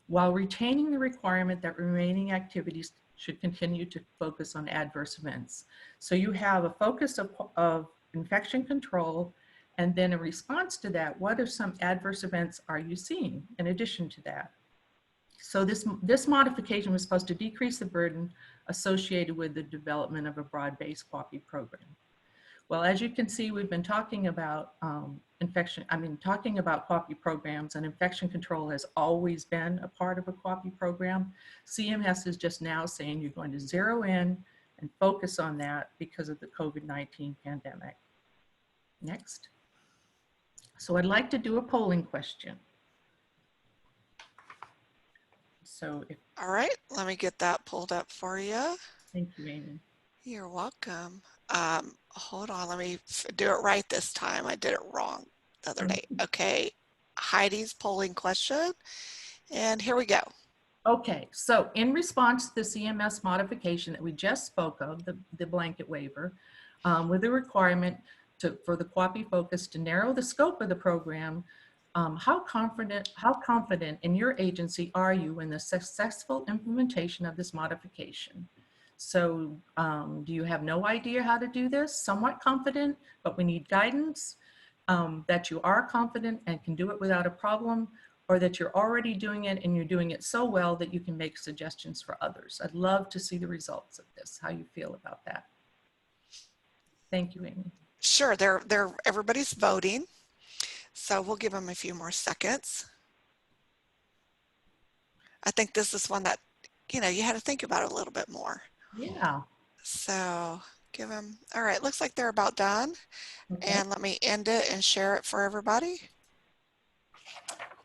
while retaining the requirement that remaining activities should continue to focus on adverse events. So you have a focus of infection control, and then in response to that, what are some adverse events are you seeing in addition to that? So this modification was supposed to decrease the burden associated with the development of a broad-based QAPI program. Well, as you can see, we've been talking about talking about QAPI programs, and infection control has always been a part of a QAPI program. CMS is just now saying you're going to zero in and focus on that because of the COVID-19 pandemic. Next. So I'd like to do a polling question. So if, All right, let me get that pulled up for you. thank you, Amy. You're welcome. Hold on, let me do it right this time. I did it wrong the other day. Okay, Heidi's polling question, and here we go. Okay, so in response to the CMS modification that we just spoke of, the blanket waiver, with the requirement for the QAPI focus to narrow the scope of the program, how confident in your agency are you in the successful implementation of this modification? So do you have no idea how to do this? Somewhat confident, but we need guidance, that you are confident and can do it without a problem, or that you're already doing it and you're doing it so well that you can make suggestions for others. I'd love to see the results of this, how you feel about that. Thank you, Amy. Sure, everybody's voting, so we'll give them a few more seconds. I think this is one that, you know, you had to think about it a little bit more. Yeah. So give them, all right, looks like they're about done. Okay. And let me end it and share it for everybody.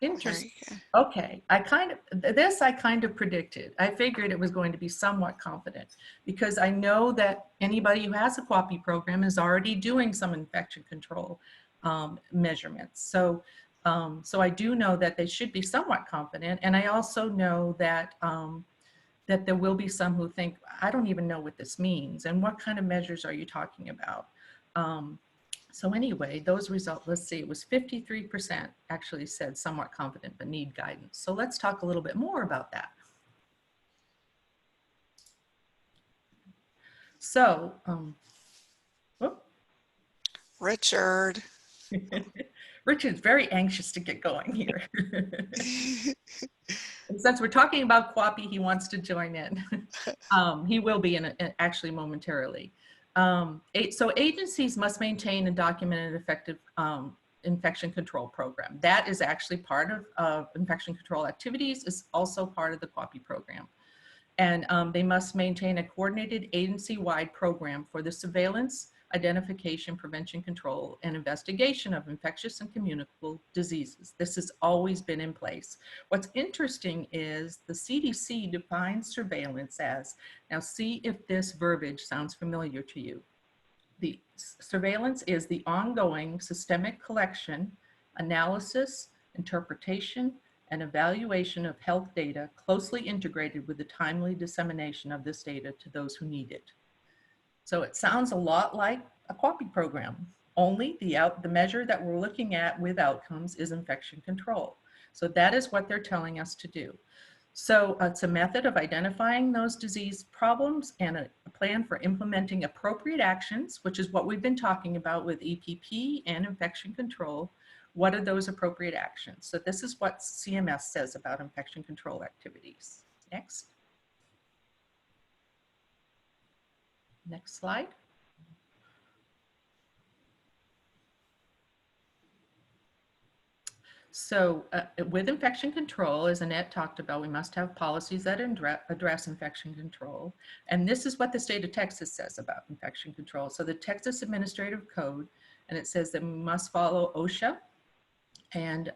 Interesting. Okay, I kind of predicted. I figured it was going to be somewhat confident because I know that anybody who has a QAPI program is already doing some infection control measurements. So I do know that they should be somewhat confident, and I also know that that there will be some who think, I don't even know what this means, and what kind of measures are you talking about? So anyway, those results, let's see, it was 53% actually said somewhat confident but need guidance. So let's talk a little bit more about that. So, Richard. Richard's very anxious to get going here. And since we're talking about QAPI, he wants to join in. He will be actually momentarily. So agencies must maintain and document an effective infection control program. That is actually part of infection control activities, is also part of the QAPI program. And they must maintain a coordinated agency-wide program for the surveillance, identification, prevention, control, and investigation of infectious and communicable diseases. This has always been in place. What's interesting is the CDC defines surveillance as, now see if this verbiage sounds familiar to you. The surveillance is the ongoing systemic collection, analysis, interpretation, and evaluation of health data closely integrated with the timely dissemination of this data to those who need it. So it sounds a lot like a QAPI program, only the measure that we're looking at with outcomes is infection control. So that is what they're telling us to do. So it's a method of identifying those disease problems and a plan for implementing appropriate actions, which is what we've been talking about with EPP and infection control. What are those appropriate actions? So this is what CMS says about infection control activities. Next. Next slide. So with infection control, as Annette talked about, we must have policies that address infection control. And this is what the state of Texas says about infection control. So the Texas Administrative Code, and it says that we must follow OSHA, and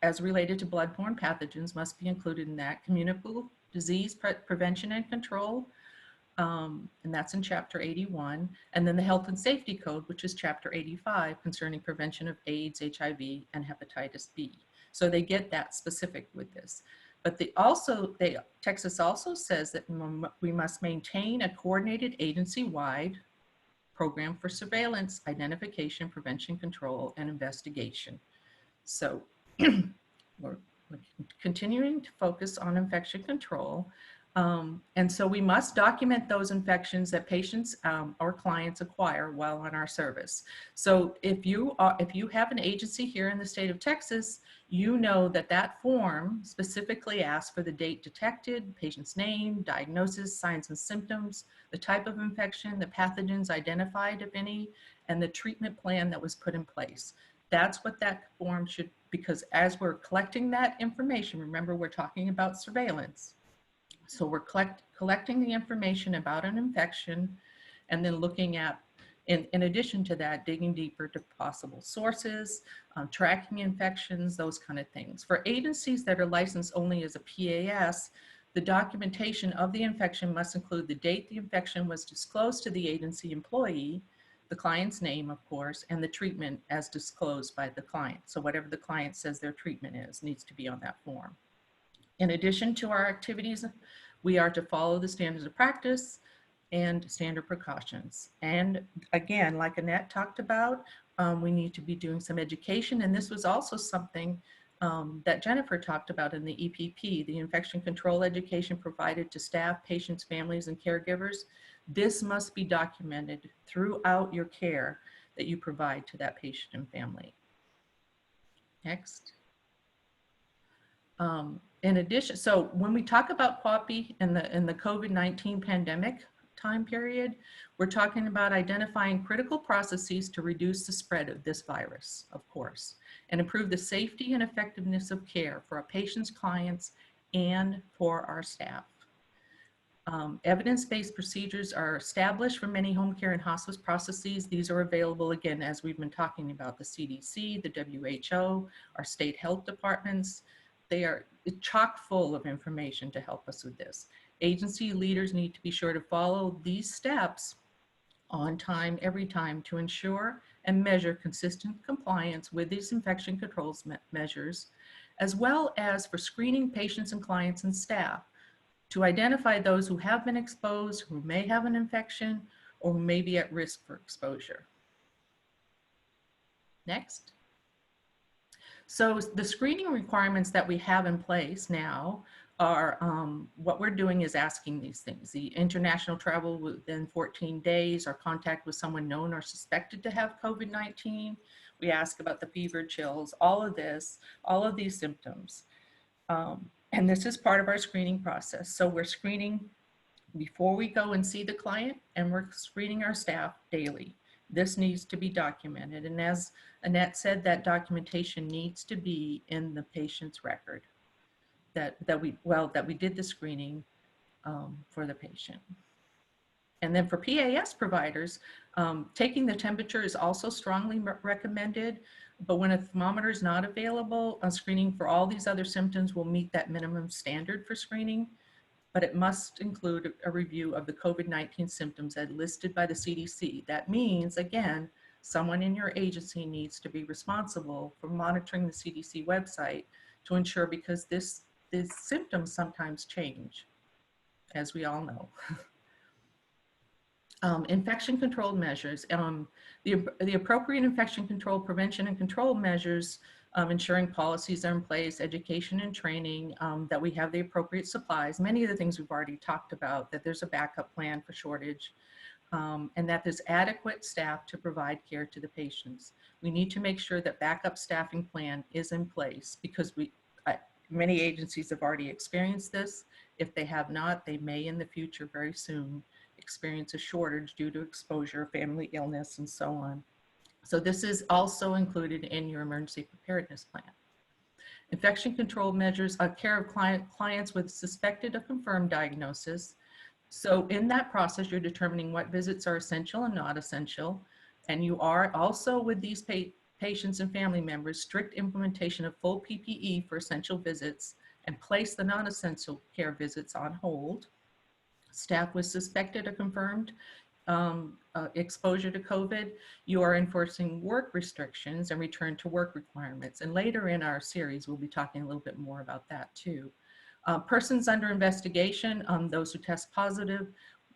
as related to bloodborne pathogens must be included in that. Communicable disease prevention and control, and that's in Chapter 81. And then the Health and Safety Code, which is Chapter 85, concerning prevention of AIDS, HIV, and hepatitis B. So they get that specific with this. But Texas also says that we must maintain a coordinated agency-wide program for surveillance, identification, prevention, control, and investigation. So we're continuing to focus on infection control. And so we must document those infections that patients or clients acquire while on our service. So if you have an agency here in the state of Texas, you know that that form specifically asks for the date detected, patient's name, diagnosis, signs and symptoms, the type of infection, the pathogens identified, if any, and the treatment plan that was put in place. That's what that form should, because as we're collecting that information, remember we're talking about surveillance. So we're collecting the information about an infection and then looking at, in addition to that, digging deeper to possible sources, tracking infections, those kind of things. For agencies that are licensed only as a PAS, the documentation of the infection must include the date the infection was disclosed to the agency employee, the client's name, of course, and the treatment as disclosed by the client. So whatever the client says their treatment is needs to be on that form. In addition to our activities, we are to follow the standards of practice and standard precautions. And again, like Annette talked about, we need to be doing some education. And this was also something that Jennifer talked about in the EPP, the infection control education provided to staff, patients, families, and caregivers. This must be documented throughout your care that you provide to that patient and family. Next. In addition, so when we talk about QAPI in the COVID-19 pandemic time period, we're talking about identifying critical processes to reduce the spread of this virus, of course, and improve the safety and effectiveness of care for our patients, clients, and for our staff. Evidence-based procedures are established for many home care and hospice processes. These are available, again, as we've been talking about, the CDC, the WHO, our state health departments. They are chock full of information to help us with this. Agency leaders need to be sure to follow these steps on time, every time, to ensure and measure consistent compliance with these infection controls measures, as well as for screening patients and clients and staff to identify those who have been exposed, who may have an infection, or who may be at risk for exposure. Next. So the screening requirements that we have in place now are, what we're doing is asking these things: the international travel within 14 days, or contact with someone known or suspected to have COVID-19. We ask about the fever, chills, all of this, all of these symptoms. And this is part of our screening process. So we're screening before we go and see the client, and we're screening our staff daily. This needs to be documented. And as Annette said, that documentation needs to be in the patient's record that we did the screening for the patient. And then for PAS providers, taking the temperature is also strongly recommended, but when a thermometer is not available, screening for all these other symptoms will meet that minimum standard for screening, but it must include a review of the COVID-19 symptoms as listed by the CDC. That means, again, someone in your agency needs to be responsible for monitoring the CDC website to ensure, because these symptoms sometimes change, as we all know. Infection control measures. The appropriate infection control prevention and control measures, ensuring policies are in place, education and training, that we have the appropriate supplies. Many of the things we've already talked about, that there's a backup plan for shortage, and that there's adequate staff to provide care to the patients. We need to make sure that backup staffing plan is in place, because many agencies have already experienced this. If they have not, they may in the future very soon experience a shortage due to exposure, family illness, and so on. So this is also included in your emergency preparedness plan. Infection control measures are care of clients with suspected or confirmed diagnosis. So in that process, you're determining what visits are essential and not essential. And you are also, with these patients and family members, strict implementation of full PPE for essential visits and place the non-essential care visits on hold. Staff with suspected or confirmed exposure to COVID, you are enforcing work restrictions and return to work requirements. And later in our series, we'll be talking a little bit more about that too. Persons under investigation, those who test positive,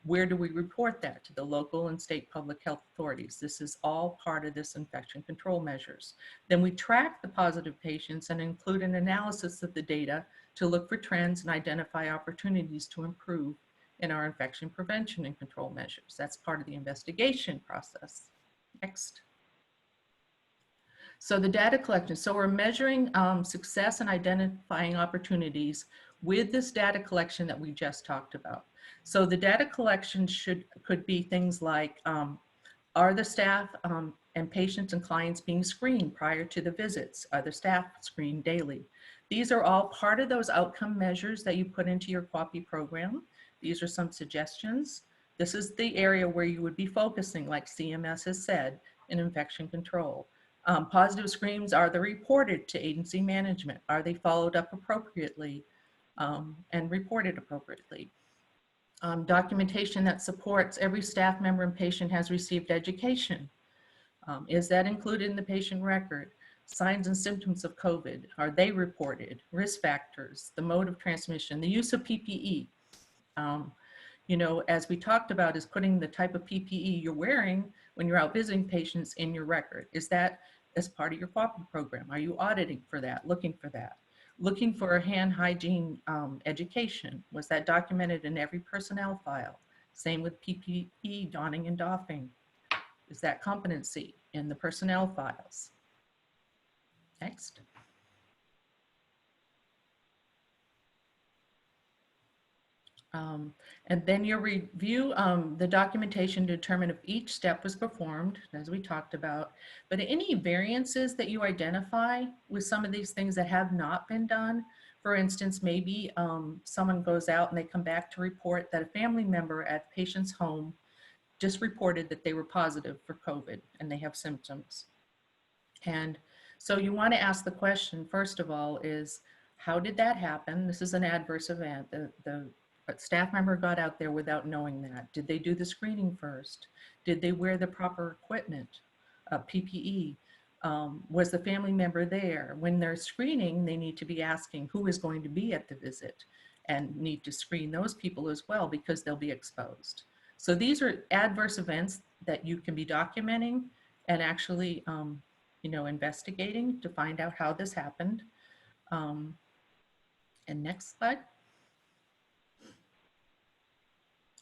where do we report that? To the local and state public health authorities. This is all part of this infection control measures. Then we track the positive patients and include an analysis of the data to look for trends and identify opportunities to improve in our infection prevention and control measures. That's part of the investigation process. Next. So the data collection. So we're measuring success and identifying opportunities with this data collection that we just talked about. So the data collection could be things like, are the staff and patients and clients being screened prior to the visits? Are the staff screened daily? These are all part of those outcome measures that you put into your QAPI program. These are some suggestions. This is the area where you would be focusing, like CMS has said, in infection control. Positive screens, are they reported to agency management? Are they followed up appropriately and reported appropriately? Documentation that supports every staff member and patient has received education. Is that included in the patient record? Signs and symptoms of COVID, are they reported? Risk factors, the mode of transmission, the use of PPE. You know, as we talked about, is putting the type of PPE you're wearing when you're out visiting patients in your record. Is that as part of your QAPI program? Are you auditing for that, looking for that? Looking for a hand hygiene education. Was that documented in every personnel file? Same with PPE donning and doffing. Is that competency in the personnel files? Next. And then you review the documentation to determine if each step was performed, as we talked about, but any variances that you identify with some of these things that have not been done. For instance, maybe someone goes out and they come back to report that a family member at the patient's home just reported that they were positive for COVID and they have symptoms. And so you want to ask the question, first of all, is how did that happen? This is an adverse event. The staff member got out there without knowing that. Did they do the screening first? Did they wear the proper equipment, PPE? Was the family member there? When they're screening, they need to be asking who is going to be at the visit and need to screen those people as well because they'll be exposed. So these are adverse events that you can be documenting and actually, you know, investigating to find out how this happened. And next slide.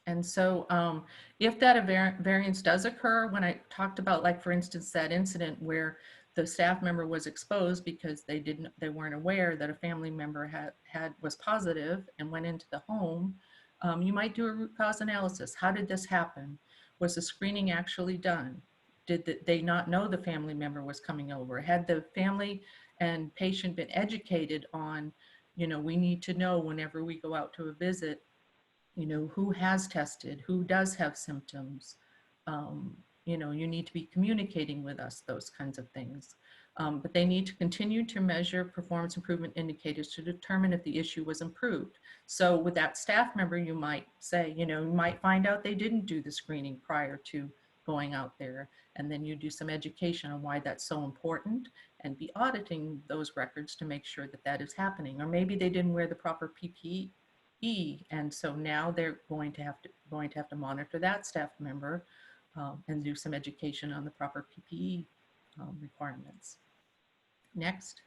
And so if that variance does occur, when I talked about, like, for instance, that incident where the staff member was exposed because they weren't aware that a family member was positive and went into the home, you might do a root cause analysis. How did this happen? Was the screening actually done? Did they not know the family member was coming over? Had the family and patient been educated on, you know, we need to know whenever we go out to a visit, you know, who has tested, who does have symptoms, you know, you need to be communicating with us, those kinds of things. But they need to continue to measure performance improvement indicators to determine if the issue was improved. So with that staff member, you might say, you know, you might find out they didn't do the screening prior to going out there. And then you do some education on why that's so important and be auditing those records to make sure that that is happening. Or maybe they didn't wear the proper PPE. And so now they're going to have to monitor that staff member and do some education on the proper PPE requirements. Next.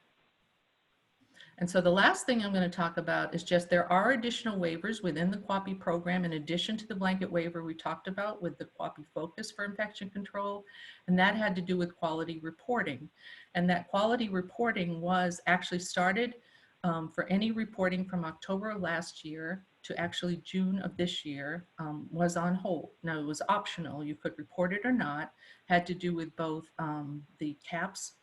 And so the last thing I'm going to talk about is just there are additional waivers within the QAPI program in addition to the blanket waiver we talked about with the QAPI focus for infection control, and that had to do with quality reporting. And that quality reporting was actually started for any reporting from October of last year to actually June of this year was on hold. Now it was optional, you could report it or not, had to do with both the CAPS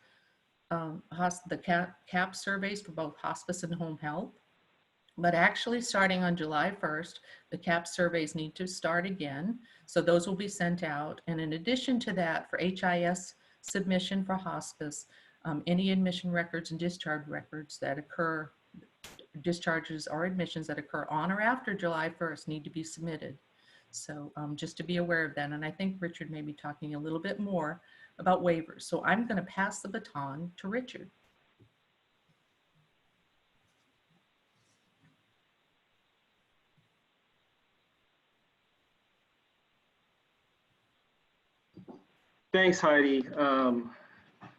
the CAP surveys for both hospice and home health. But actually starting on July 1st, the CAP surveys need to start again. So those will be sent out. And in addition to that, for HIS submission for hospice, any admission records and discharge records that occur, discharges or admissions that occur on or after July 1st need to be submitted. So just to be aware of that. And I think Richard may be talking a little bit more about waivers. So I'm going to pass the baton to Richard. Thanks, Heidi.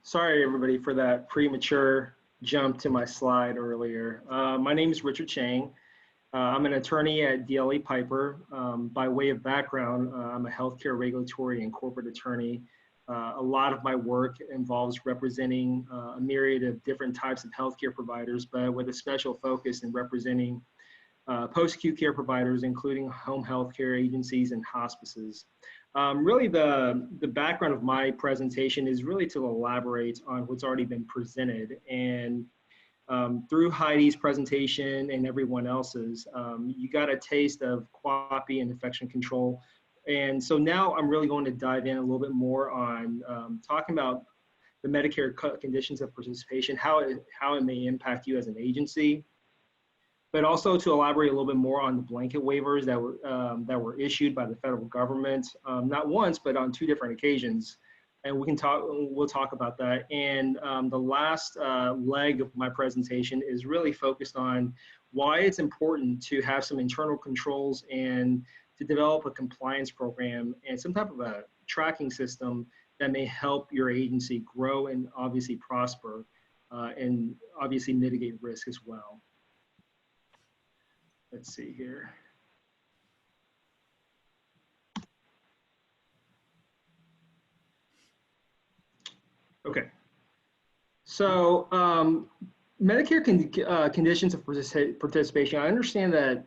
Sorry, everybody, for that premature jump to my slide earlier. My name is Richard Chang. I'm an attorney at DLA Piper. By way of background, I'm a healthcare regulatory and corporate attorney. A lot of my work involves representing a myriad of different types of healthcare providers, but with a special focus in representing post-acute care providers, including home healthcare agencies and hospices. Really, the background of my presentation is really to elaborate on what's already been presented. And through Heidi's presentation and everyone else's, you got a taste of QAPI and infection control. And so now I'm really going to dive in a little bit more on talking about the Medicare conditions of participation, how it may impact you as an agency, but also to elaborate a little bit more on the blanket waivers that were issued by the federal government, not once, but on 2 different occasions. And we'll talk about that. And the last leg of my presentation is really focused on why it's important to have some internal controls and to develop a compliance program and some type of a tracking system that may help your agency grow and obviously prosper and obviously mitigate risk as well. Let's see here. Okay. So Medicare conditions of participation, I understand that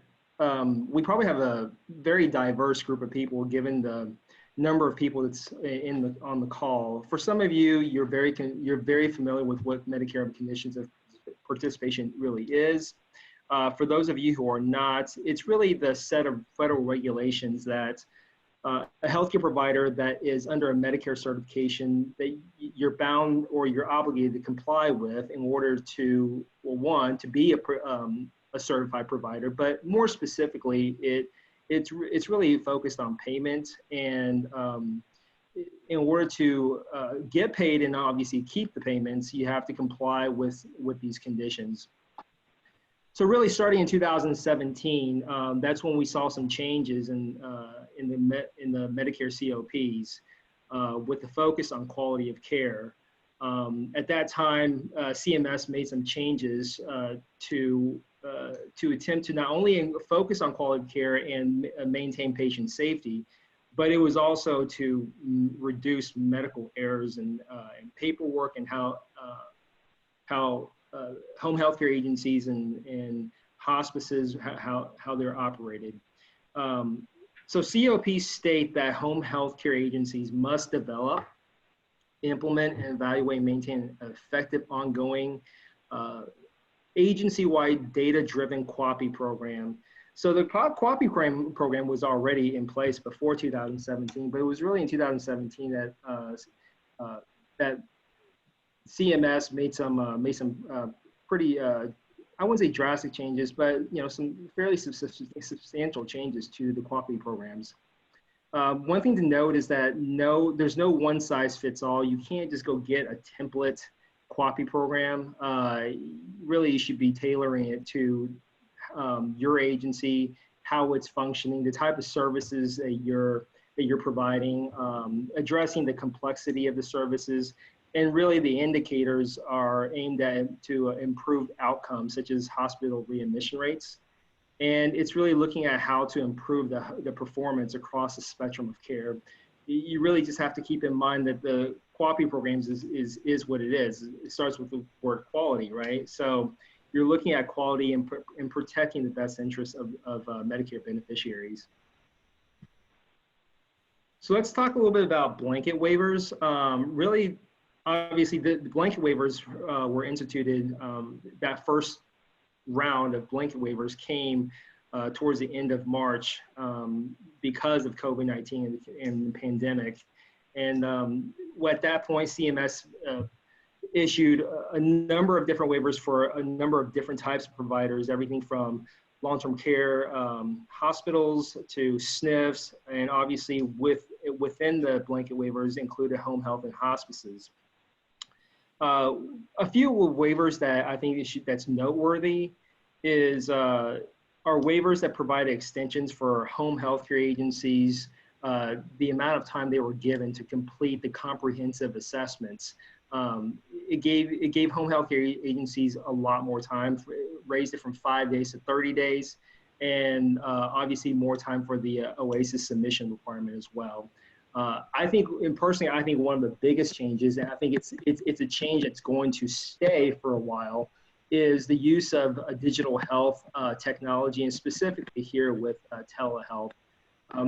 we probably have a very diverse group of people given the number of people that's on the call. For some of you, you're very familiar with what Medicare conditions of participation really is. For those of you who are not, it's really the set of federal regulations that a healthcare provider that is under a Medicare certification that you're bound or you're obligated to comply with in order to, well, one, to be a certified provider, but more specifically, it's really focused on payment. And in order to get paid and obviously keep the payments, you have to comply with these conditions. So really starting in 2017, that's when we saw some changes in the Medicare COPs with the focus on quality of care. At that time, CMS made some changes to attempt to not only focus on quality of care and maintain patient safety, but it was also to reduce medical errors and paperwork and how home healthcare agencies and hospices, how they're operated. So COPs state that home healthcare agencies must develop, implement, and evaluate and maintain an effective ongoing agency-wide data-driven QAPI program. So the QAPI program was already in place before 2017, but it was really in 2017 that CMS made some pretty, I wouldn't say drastic changes, but some fairly substantial changes to the QAPI programs. One thing to note is that there's no one size fits all. You can't just go get a template QAPI program. Really, you should be tailoring it to your agency, how it's functioning, the type of services that you're providing, addressing the complexity of the services. And really the indicators are aimed at to improve outcomes such as hospital readmission rates. And it's really looking at how to improve the performance across the spectrum of care. You really just have to keep in mind that the QAPI programs is what it is. It starts with the word quality, right? So you're looking at quality and protecting the best interests of Medicare beneficiaries. So let's talk a little bit about blanket waivers. Really, obviously the blanket waivers were instituted. That first round of blanket waivers came towards the end of March because of COVID-19 and the pandemic. And at that point, CMS issued a number of different waivers for a number of different types of providers, everything from long-term care hospitals to SNFs, and obviously within the blanket waivers included home health and hospices. A few waivers that I think that's noteworthy are waivers that provide extensions for home health care agencies, the amount of time they were given to complete the comprehensive assessments. It gave home health care agencies a lot more time, raised it from 5 days to 30 days, and obviously more time for the OASIS submission requirement as well. I think, and personally, I think one of the biggest changes, and I think it's a change that's going to stay for a while, is the use of digital health technology, and specifically here with telehealth.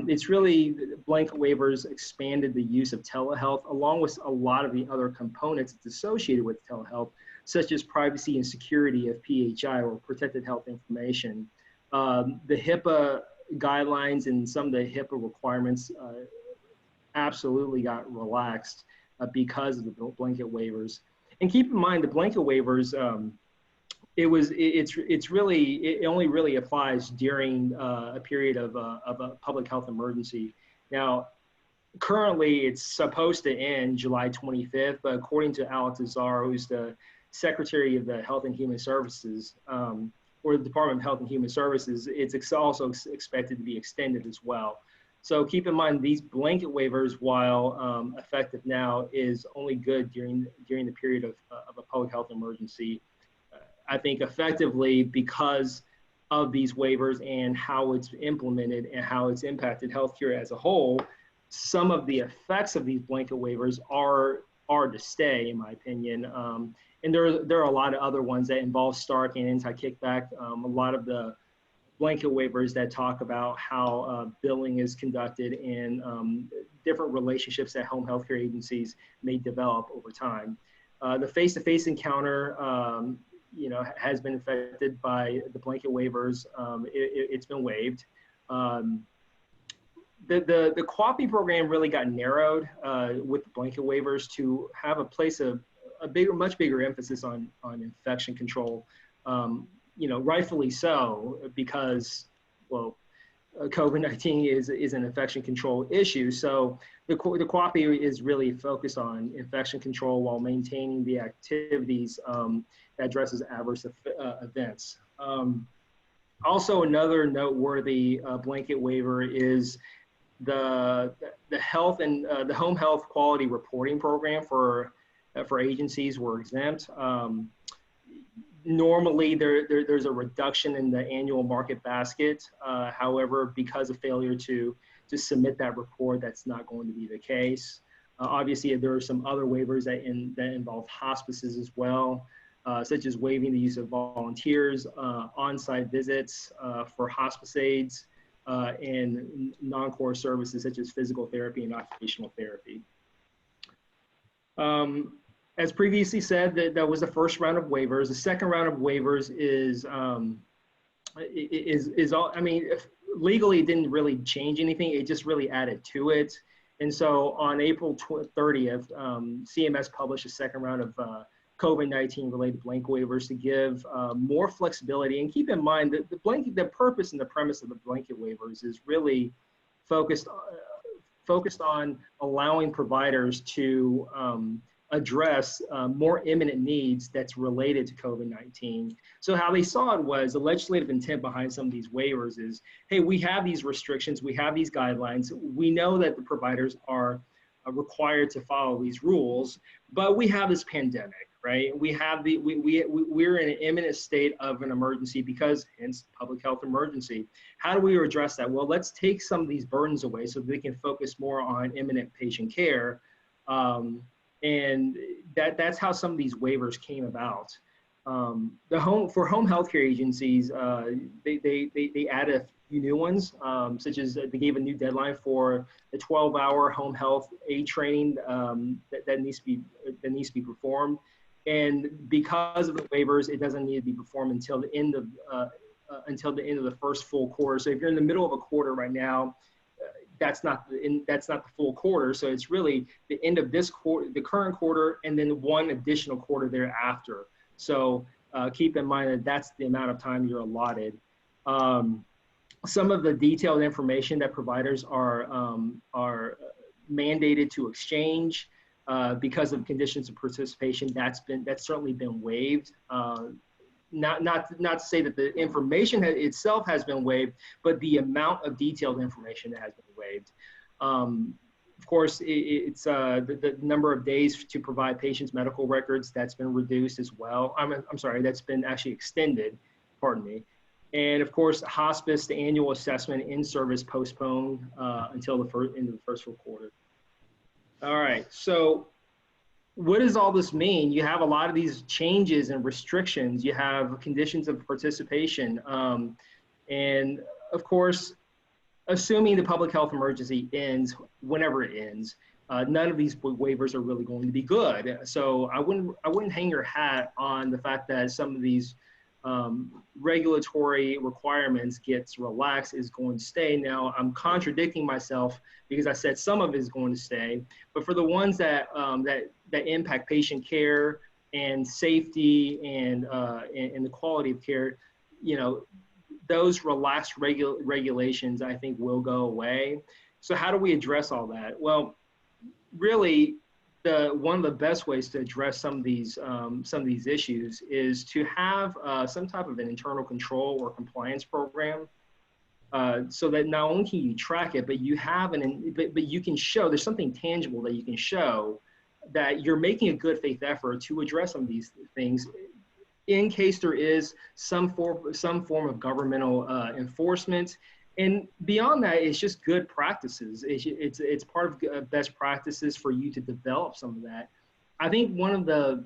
It's really, blanket waivers expanded the use of telehealth along with a lot of the other components that's associated with telehealth, such as privacy and security of PHI, or protected health information. The HIPAA guidelines and some of the HIPAA requirements absolutely got relaxed because of the blanket waivers. And keep in mind, the blanket waivers, it only really applies during a period of a public health emergency. Now, currently it's supposed to end July 25th, but according to Alex Azar, who's the Secretary of the Health and Human Services, or the Department of Health and Human Services, it's also expected to be extended as well. So keep in mind, these blanket waivers, while effective now, is only good during the period of a public health emergency. I think effectively, because of these waivers and how it's implemented and how it's impacted healthcare as a whole, some of the effects of these blanket waivers are to stay, in my opinion. And there are a lot of other ones that involve Stark and anti-kickback. A lot of the blanket waivers that talk about how billing is conducted and different relationships that home healthcare agencies may develop over time. The face-to-face encounter, has been affected by the blanket waivers. It's been waived. The QAPI program really got narrowed with the blanket waivers to have a place of much bigger emphasis on infection control. Rightfully so, because, well, COVID-19 is an infection control issue. So the QAPI is really focused on infection control while maintaining the activities that addresses adverse events. Also, another noteworthy blanket waiver is the health and the home health quality reporting program for agencies were exempt. Normally, there's a reduction in the annual market basket. However, because of failure to submit that report, that's not going to be the case. Obviously, there are some other waivers that involve hospices as well, such as waiving the use of volunteers, on-site visits for hospice aides, and non-core services such as physical therapy and occupational therapy. As previously said, that was the first round of waivers. The second round of waivers is all, I mean, legally it didn't really change anything. It just really added to it. And so on April 30th, CMS published a second round of COVID-19 related blanket waivers to give more flexibility. And keep in mind that the purpose and the premise of the blanket waivers is really focused on allowing providers to address more imminent needs that's related to COVID-19. So how they saw it was the legislative intent behind some of these waivers is, hey, we have these restrictions, we have these guidelines, we know that the providers are required to follow these rules, but we have this pandemic, right? We're in an imminent state of an emergency because, hence, public health emergency. How do we address that? Well, let's take some of these burdens away so they can focus more on imminent patient care. And that's how some of these waivers came about. For home healthcare agencies, they added a few new ones, such as they gave a new deadline for the 12-hour home health aid training that needs to be performed. And because of the waivers, it doesn't need to be performed until the end of the first full quarter. So if you're in the middle of a quarter right now, that's not the full quarter. So it's really the end of this quarter, the current quarter, and then one additional quarter thereafter. So keep in mind that that's the amount of time you're allotted. Some of the detailed information that providers are mandated to exchange because of conditions of participation, that's certainly been waived. Not to say that the information itself has been waived, but the amount of detailed information that has been waived. Of course, it's the number of days to provide patients' medical records, that's been reduced as well. I'm sorry, that's been actually extended, pardon me. And of course, hospice, the annual assessment in service postponed until the end of the first full quarter. All right, so what does all this mean? You have a lot of these changes and restrictions. You have conditions of participation. And of course, assuming the public health emergency ends, whenever it ends, none of these waivers are really going to be good. So I wouldn't hang your hat on the fact that some of these regulatory requirements gets relaxed is going to stay. Now I'm contradicting myself because I said some of it is going to stay, but for the ones that impact patient care and safety and the quality of care, you know, those relaxed regulations I think will go away. So how do we address all that? Well, really, one of the best ways to address some of these issues is to have some type of an internal control or compliance program, so that not only can you track it, but you have but you can show there's something tangible that you can show that you're making a good faith effort to address some of these things, in case there is some form of governmental enforcement. And beyond that, it's just good practices. It's part of best practices for you to develop some of that. I think one of the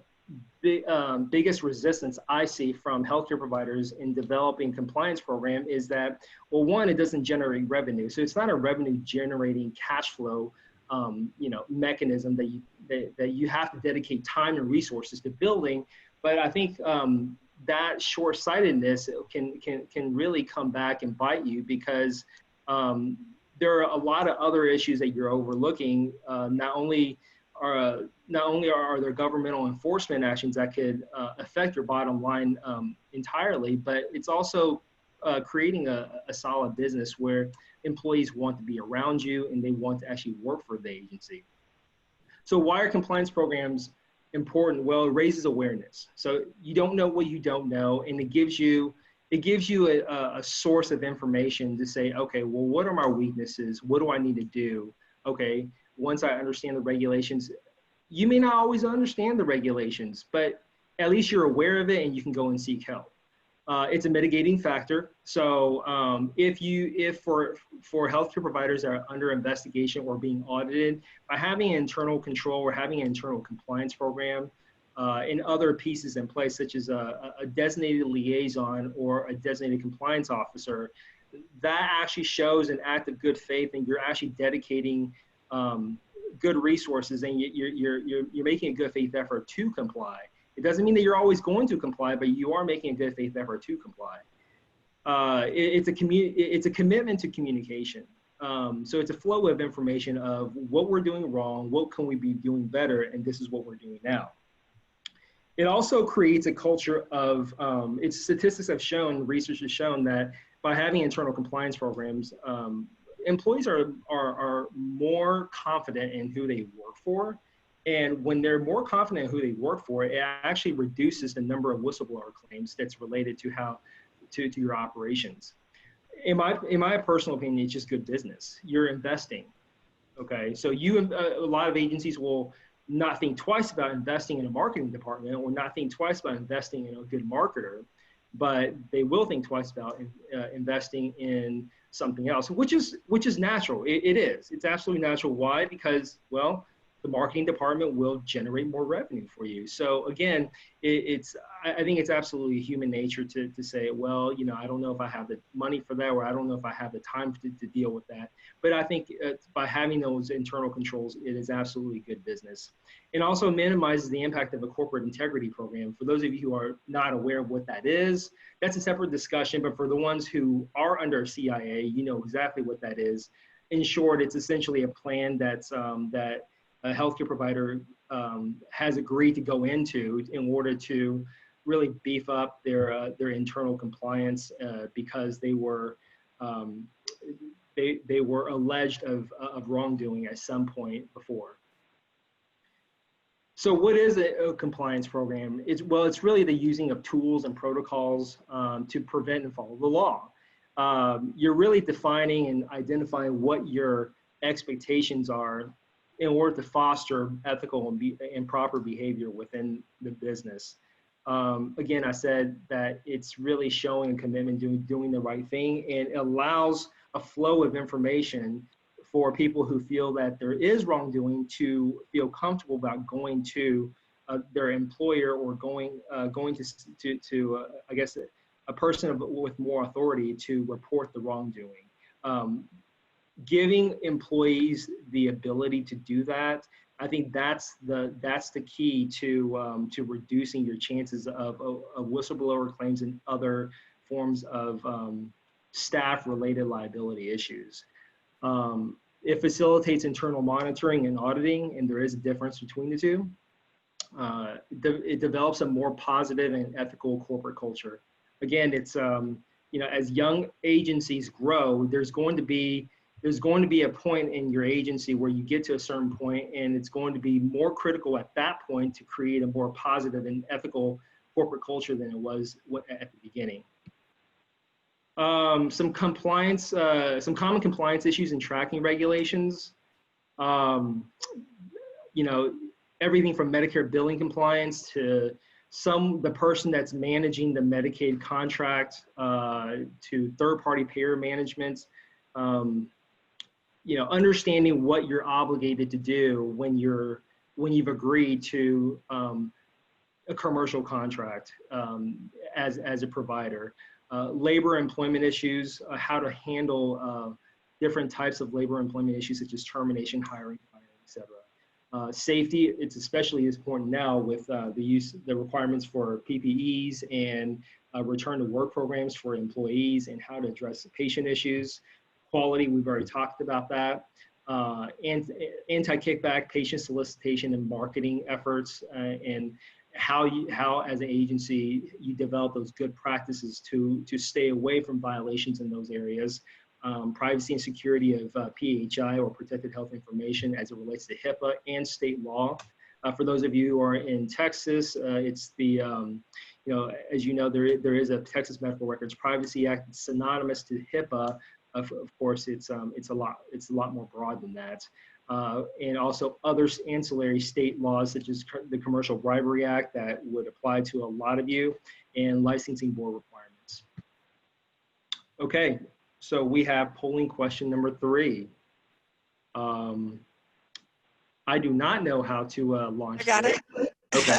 biggest resistance I see from healthcare providers in developing compliance program is that, well, one, it doesn't generate revenue. So it's not a revenue generating cash flow mechanism that you have to dedicate time and resources to building. But I think that short-sightedness can really come back and bite you, because there are a lot of other issues that you're overlooking. Not only are there governmental enforcement actions that could affect your bottom line entirely, but it's also creating a solid business where employees want to be around you and they want to actually work for the agency. So why are compliance programs important? Well, it raises awareness. So you don't know what you don't know, and it gives you a source of information to say, okay, well, what are my weaknesses? What do I need to do? Okay, once I understand the regulations, you may not always understand the regulations, but at least you're aware of it and you can go and seek help. It's a mitigating factor. So if for healthcare providers that are under investigation or being audited, by having internal control or having an internal compliance program and other pieces in place, such as a designated liaison or a designated compliance officer, that actually shows an act of good faith, and you're actually dedicating good resources, and you're making a good faith effort to comply. It doesn't mean that you're always going to comply, but you are making a good faith effort to comply. It's a commitment to communication. So it's a flow of information of what we're doing wrong, what can we be doing better, and this is what we're doing now. It also creates a culture of, its statistics have shown, research has shown that by having internal compliance programs, employees are more confident in who they work for. And when they're more confident in who they work for, it actually reduces the number of whistleblower claims that's related to your operations. In my personal opinion, it's just good business. You're investing, okay? So a lot of agencies will not think twice about investing in a marketing department, or not think twice about investing in a good marketer, but they will think twice about investing in something else, which is natural. It is. It's absolutely natural. Why? Because, well, the marketing department will generate more revenue for you. So again, I think it's absolutely human nature to say, well, you know, I don't know if I have the money for that, or I don't know if I have the time to deal with that. But I think by having those internal controls, it is absolutely good business. And also minimizes the impact of a corporate integrity program. For those of you who are not aware of what that is, that's a separate discussion. But for the ones who are under CIA, you know exactly what that is. In short, it's essentially a plan that's that a healthcare provider has agreed to go into in order to really beef up their internal compliance because they were alleged of wrongdoing at some point before. So what is a compliance program? It's really the using of tools and protocols to prevent and follow the law. You're really defining and identifying what your expectations are in order to foster ethical and proper behavior within the business. Again, I said that it's really showing a commitment doing the right thing, and it allows a flow of information for people who feel that there is wrongdoing to feel comfortable about going to their employer or going to I guess a person with more authority to report the wrongdoing. Giving employees the ability to do that, I think that's the key to reducing your chances of whistleblower claims and other forms of staff-related liability issues. It facilitates internal monitoring and auditing, and there is a difference between the two. It develops a more positive and ethical corporate culture. Again, it's you know, as young agencies grow, there's going to be a point in your agency where you get to a certain point, and it's going to be more critical at that point to create a more positive and ethical corporate culture than it was at the beginning. Some common compliance issues and tracking regulations. You know, everything from Medicare billing compliance to the person that's managing the Medicaid contract to third-party payer management. You know, understanding what you're obligated to do when you've agreed to a commercial contract as a provider. Labor employment issues, how to handle different types of labor employment issues such as termination, hiring, firing, etc. Safety, it's especially important now with the requirements for PPEs and return to work programs for employees and how to address patient issues. Quality, we've already talked about that. And anti-kickback, patient solicitation and marketing efforts, and how as an agency you develop those good practices to stay away from violations in those areas. Privacy and security of PHI or protected health information as it relates to HIPAA and state law. For those of you who are in Texas, it's the, you know, as you know, there is a Texas Medical Records Privacy Act. It's synonymous to HIPAA. Of course, it's a lot more broad than that. And also other ancillary state laws such as the Commercial Bribery Act that would apply to a lot of you, and licensing board requirements. Okay, so we have polling question number 3. I do not know how to launch. I got this. it. Okay.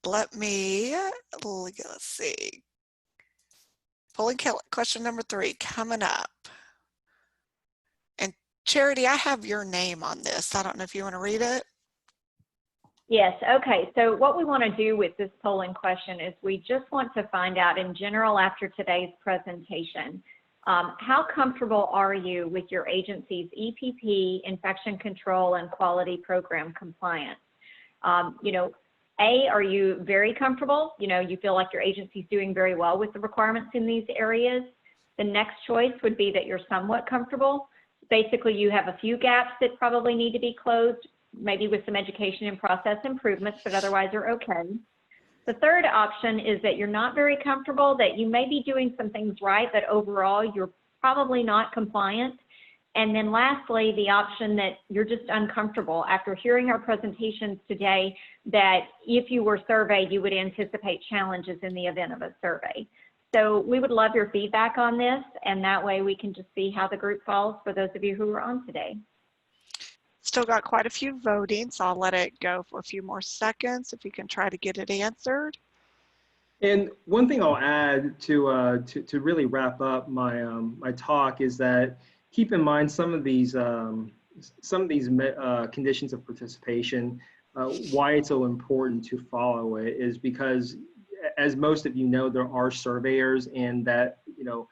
Let's see. Polling question number 3 coming up. And Charity, I have your name on this. I don't know if you want to read it. Yes, okay. So what we want to do with this polling question is we just want to find out in general after today's presentation, how comfortable are you with your agency's EPP, infection control, and quality program compliance? You know, A, are you very comfortable? You know, you feel like your agency's doing very well with the requirements in these areas. The next choice would be that you're somewhat comfortable. Basically, you have a few gaps that probably need to be closed, maybe with some education and process improvements, but otherwise are okay. The third option is that you're not very comfortable, that you may be doing some things right, but overall you're probably not compliant. And then lastly, the option that you're just uncomfortable after hearing our presentations today, that if you were surveyed, you would anticipate challenges in the event of a survey. So we would love your feedback on this, and that way we can just see how the group falls for those of you who are on today. Still got quite a few voting, so I'll let it go for a few more seconds if you can try to get it answered. And one thing I'll add to really wrap up my my talk is that keep in mind some of these conditions of participation. Why it's so important to follow it is because, as most of you know, there are surveyors, and that, you know,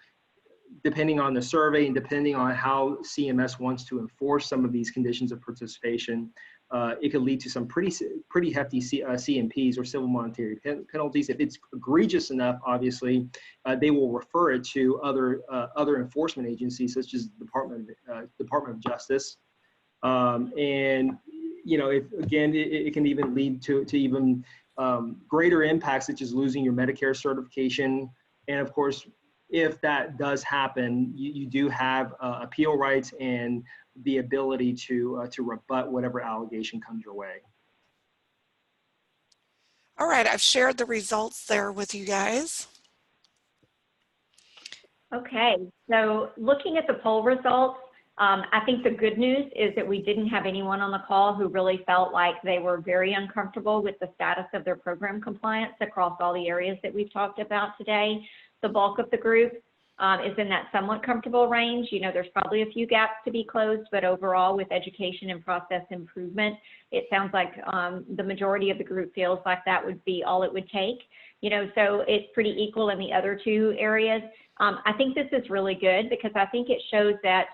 depending on the survey and depending on how CMS wants to enforce some of these conditions of participation, it could lead to some pretty hefty CMPs, or civil monetary penalties. If it's egregious enough, obviously, they will refer it to other enforcement agencies, such as Department of Justice. And, you know, if again, it can even lead to even greater impacts, such as losing your Medicare certification. And of course, if that does happen, you do have appeal rights and the ability to rebut whatever allegation comes your way. All right, I've shared the results there with you guys. Okay, so looking at the poll results, I think the good news is that we didn't have anyone on the call who really felt like they were very uncomfortable with the status of their program compliance across all the areas that we've talked about today. The bulk of the group is in that somewhat comfortable range. You know, there's probably a few gaps to be closed, but overall, with education and process improvement, it sounds like the majority of the group feels like that would be all it would take. You know, so it's pretty equal in the other two areas. I think this is really good because I think it shows that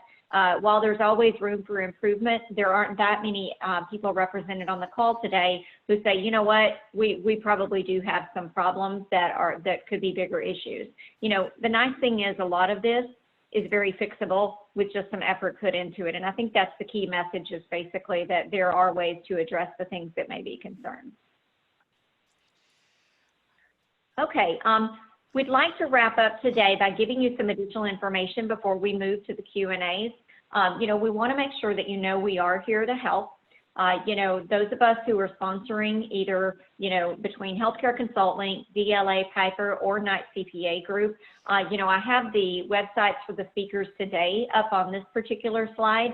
while there's always room for improvement, there aren't that many people represented on the call today who say, you know what, we probably do have some problems that could be bigger issues. You know, the nice thing is a lot of this is very fixable with just some effort put into it. And I think that's the key message, is basically that there are ways to address the things that may be concerns. Okay, we'd like to wrap up today by giving you some additional information before we move to the Q&As. You know, we want to make sure that you know we are here to help. You know, those of us who are sponsoring either, you know, between Healthcare ConsultLink, DLA, Piper, or Knight CPA Group, you know, I have the websites for the speakers today up on this particular slide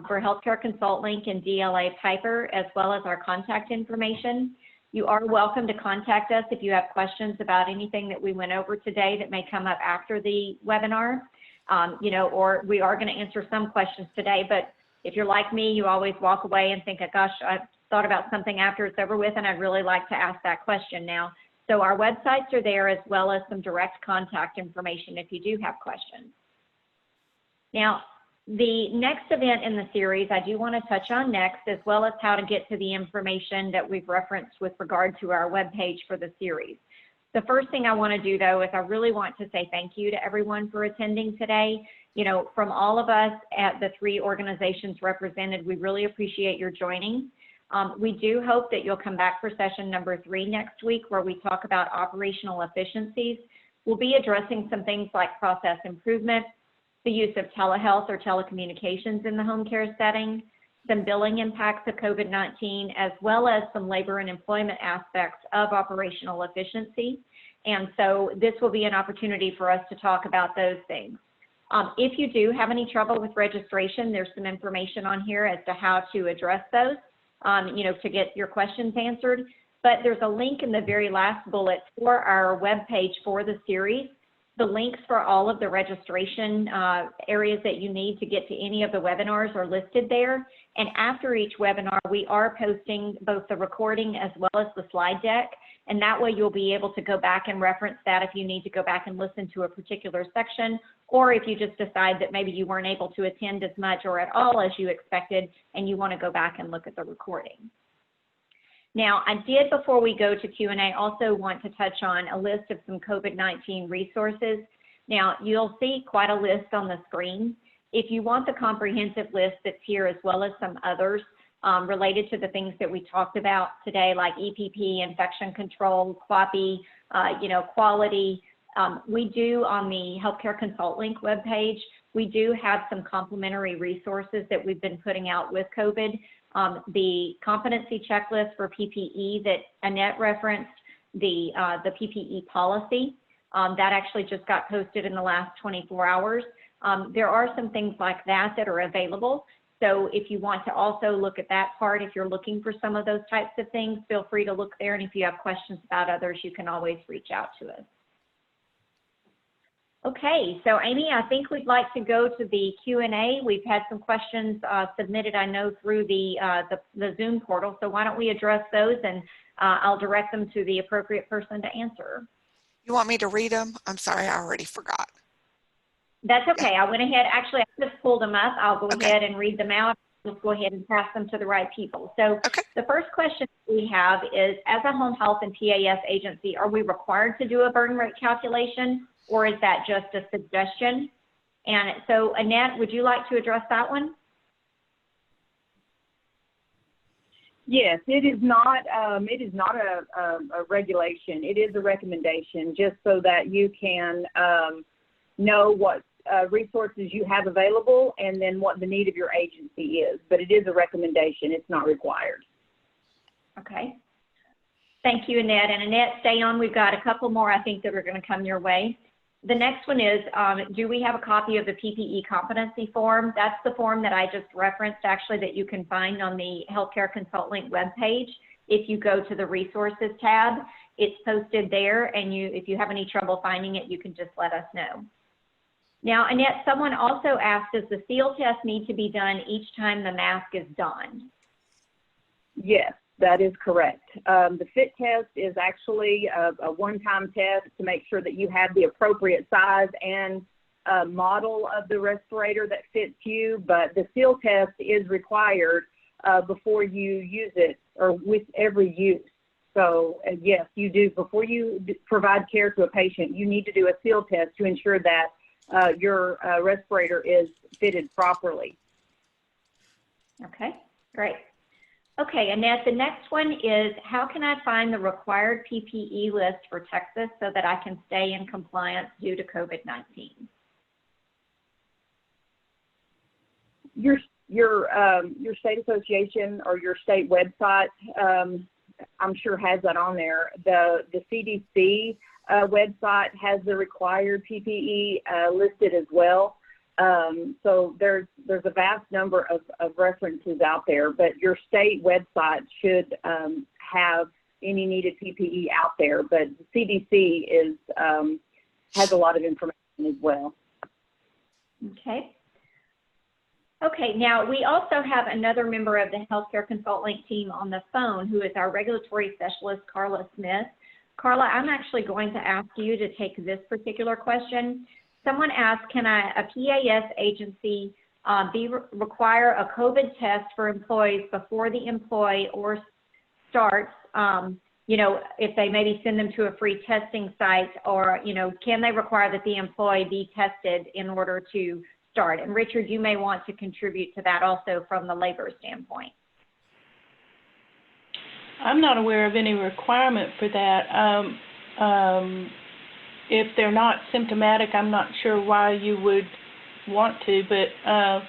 for Healthcare ConsultLink and DLA Piper, as well as our contact information. You are welcome to contact us if you have questions about anything that we went over today that may come up after the webinar. You know, or we are going to answer some questions today, but if you're like me, you always walk away and think, gosh, I've thought about something after it's over with, and I'd really like to ask that question now. So our websites are there, as well as some direct contact information if you do have questions. Now, the next event in the series I do want to touch on next, as well as how to get to the information that we've referenced with regard to our webpage for the series. The first thing I want to do, though, is I really want to say thank you to everyone for attending today. You know, from all of us at the three organizations represented, we really appreciate your joining. We do hope that you'll come back for session number 3 next week, where we talk about operational efficiencies. We'll be addressing some things like process improvement, the use of telehealth or telecommunications in the home care setting, some billing impacts of COVID-19, as well as some labor and employment aspects of operational efficiency. And so this will be an opportunity for us to talk about those things. If you do have any trouble with registration, there's some information on here as to how to address those, you know, to get your questions answered. But there's a link in the very last bullet for our webpage for the series. The links for all of the registration areas that you need to get to any of the webinars are listed there. And after each webinar, we are posting both the recording as well as the slide deck. And that way you'll be able to go back and reference that if you need to go back and listen to a particular section, or if you just decide that maybe you weren't able to attend as much or at all as you expected, and you want to go back and look at the recording. Now, I did, before we go to Q&A, also want to touch on a list of some COVID-19 resources. Now, you'll see quite a list on the screen. If you want the comprehensive list that's here, as well as some others related to the things that we talked about today, like EPP, infection control, QAPI, you know, quality, we do on the Healthcare ConsultLink webpage, we do have some complimentary resources that we've been putting out with COVID. The competency checklist for PPE that Annette referenced, the PPE policy, that actually just got posted in the last 24 hours. There are some things like that that are available. So if you want to also look at that part, if you're looking for some of those types of things, feel free to look there. And if you have questions about others, you can always reach out to us. Okay, so Amy, I think we'd like to go to the Q&A. We've had some questions submitted, I know, through the Zoom portal. So why don't we address those, and I'll direct them to the appropriate person to answer. You want me to read them? I'm sorry, I already forgot. That's okay. Yeah. I went ahead. Actually, I just pulled them up. I'll go ahead and read them out. Let's go ahead and pass them to the right people. So the first question we have is, as a home health and PAS agency, are we required to do a burn rate calculation, or is that just a suggestion? And so, Annette, would you like to address that one? Yes, it is not a regulation. It is a recommendation, just so that you can know what resources you have available and then what the need of your agency is. But it is a recommendation. It's not required. Okay. Thank you, Annette. And Annette, stay on. We've got a couple more, I think, that are going to come your way. The next one is, do we have a copy of the PPE competency form? That's the form that I just referenced, actually, that you can find on the Healthcare ConsultLink webpage. If you go to the resources tab, it's posted there, and if you have any trouble finding it, you can just let us know. Now, Annette, someone also asked, does the seal test need to be done each time the mask is donned? Yes, that is correct. The fit test is actually a one-time test to make sure that you have the appropriate size and model of the respirator that fits you, but the seal test is required before you use it, or with every use. So yes, you do. Before you provide care to a patient, you need to do a seal test to ensure that your respirator is fitted properly. Okay, great. Okay, Annette, the next one is, how can I find the required PPE list for Texas so that I can stay in compliance due to COVID-19? Your state association or your state website, I'm sure has that on there. The CDC website has the required PPE listed as well. So there's a vast number of references out there, but your state website should have any needed PPE out there. But the CDC has a lot of information as well. Okay. Okay, now we also have another member of the Healthcare ConsultLink team on the phone, who is our regulatory specialist, Carla Smith. Carla, I'm actually going to ask you to take this particular question. Someone asked, can a PAS agency require a COVID test for employees before the employee or starts, you know, if they maybe send them to a free testing site, or, you know, can they require that the employee be tested in order to start? And Richard, you may want to contribute to that also from the labor standpoint. I'm not aware of any requirement for that. If they're not symptomatic, I'm not sure why you would want to, but I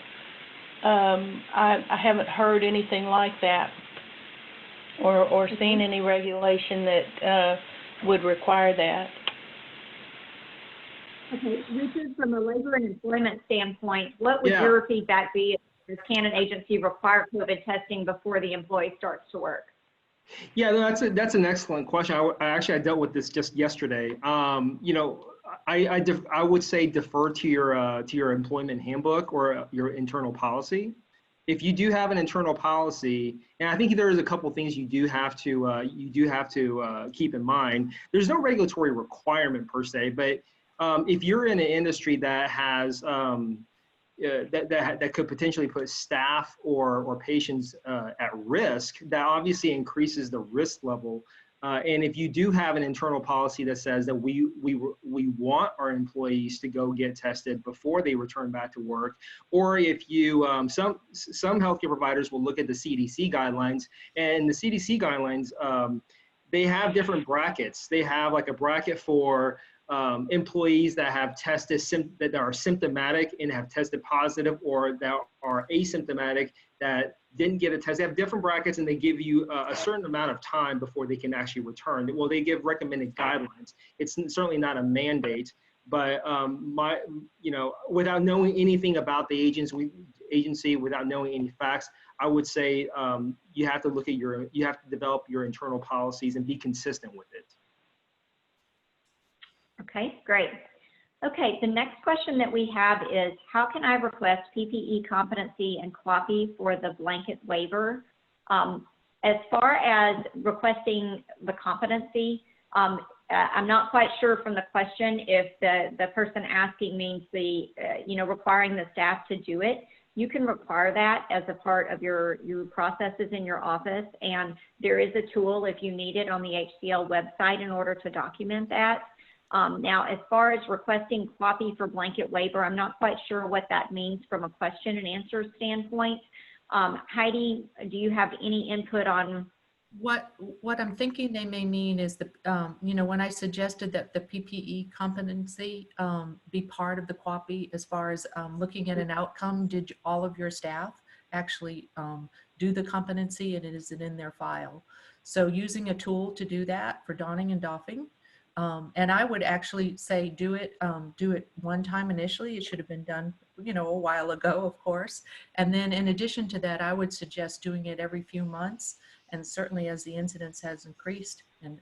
haven't heard anything like that or seen any regulation that would require that. Okay, Richard, from a labor and employment standpoint, what would your feedback be? Can an agency require COVID testing before the employee starts to work? Yeah, that's an excellent question. I dealt with this just yesterday. You know, I would say defer to your employment handbook or your internal policy. If you do have an internal policy, and I think there is a couple things you do have to keep in mind. There's no regulatory requirement per se, but if you're in an industry that has that could potentially put staff or patients at risk, that obviously increases the risk level. And if you do have an internal policy that says that we want our employees to go get tested before they return back to work, or if you some healthcare providers will look at the CDC guidelines, and the CDC guidelines they have different brackets. They have like a bracket for employees that have tested that are symptomatic and have tested positive, or that are asymptomatic that didn't get a test. They have different brackets, and they give you a certain amount of time before they can actually return. Well, they give recommended guidelines. It's certainly not a mandate, But without knowing anything about the agency, without knowing any facts, I would say you have to you have to develop your internal policies and be consistent with it. Okay, great. Okay, the next question that we have is, how can I request PPE competency and QAPI for the blanket waiver? As far as requesting the competency, I'm not quite sure from the question if the person asking means the, requiring the staff to do it. You can require that as a part of your processes in your office, and there is a tool if you need it on the HCL website in order to document that. Now, as far as requesting QAPI for blanket waiver, I'm not quite sure what that means from a question and answer standpoint. Heidi, do you have any input on? What I'm thinking they may mean is when I suggested that the PPE competency be part of the QAPI as far as looking at an outcome, did all of your staff actually do the competency, and is it in their file? So using a tool to do that for donning and doffing. And I would actually say do it one time initially. It should have been done, a while ago, of course. And then in addition to that, I would suggest doing it every few months, and certainly as the incidence has increased and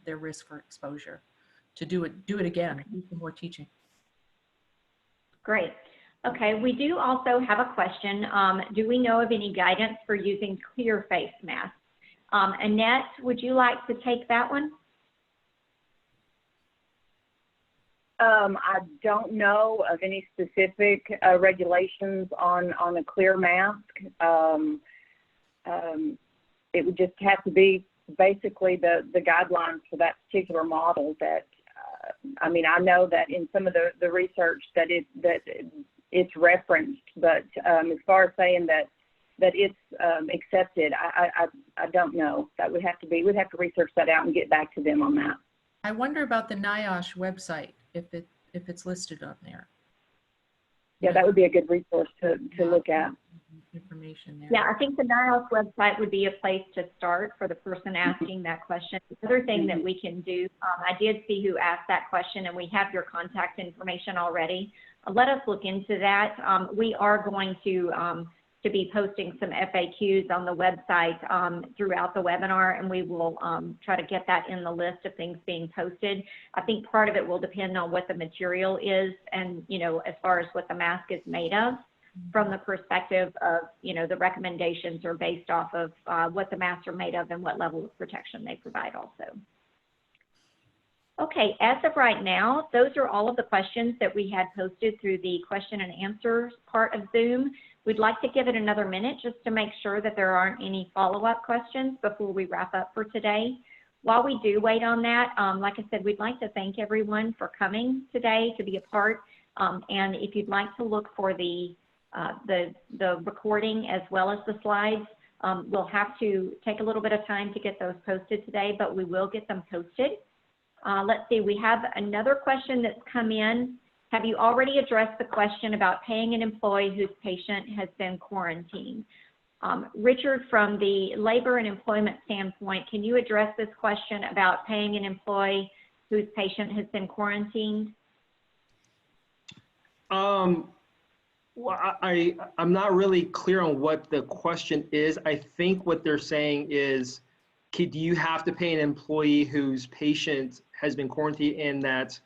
their risk for exposure, to do it again, do some more teaching. Great. Okay, we do also have a question. Do we know of any guidance for using clear face masks? Annette, would you like to take that one? I don't know of any specific regulations on a clear mask. It would just have to be basically the guidelines for that particular model. That I know that in some of the research that it's referenced, but as far as saying that it's accepted, I don't know. That would have to be, we'd have to research that out and get back to them on that. I wonder about the NIOSH website, if it's listed on there. Yeah, that would be a good resource to look at. Information there. Yeah, I think the NIOSH website would be a place to start for the person asking that question. The other thing that we can do, I did see who asked that question, and we have your contact information already. Let us look into that. We are going to be posting some FAQs on the website throughout the webinar, and we will try to get that in the list of things being posted. I think part of it will depend on what the material is and, as far as what the mask is made of. From the perspective of, the recommendations are based off of what the masks are made of and what level of protection they provide also. Okay, as of right now, those are all of the questions that we had posted through the question and answers part of Zoom. We'd like to give it another minute just to make sure that there aren't any follow-up questions before we wrap up for today. While we do wait on that, like I said, we'd like to thank everyone for coming today to be a part. And if you'd like to look for the recording as well as the slides, we'll have to take a little bit of time to get those posted today, but we will get them posted. Let's see, we have another question that's come in. Have you already addressed the question about paying an employee whose patient has been quarantined? Richard, from the labor and employment standpoint, can you address this question about paying an employee whose patient has been quarantined? Well, I'm not really clear on what the question is. I think what they're saying is, do you have to pay an employee whose patient has been quarantined and that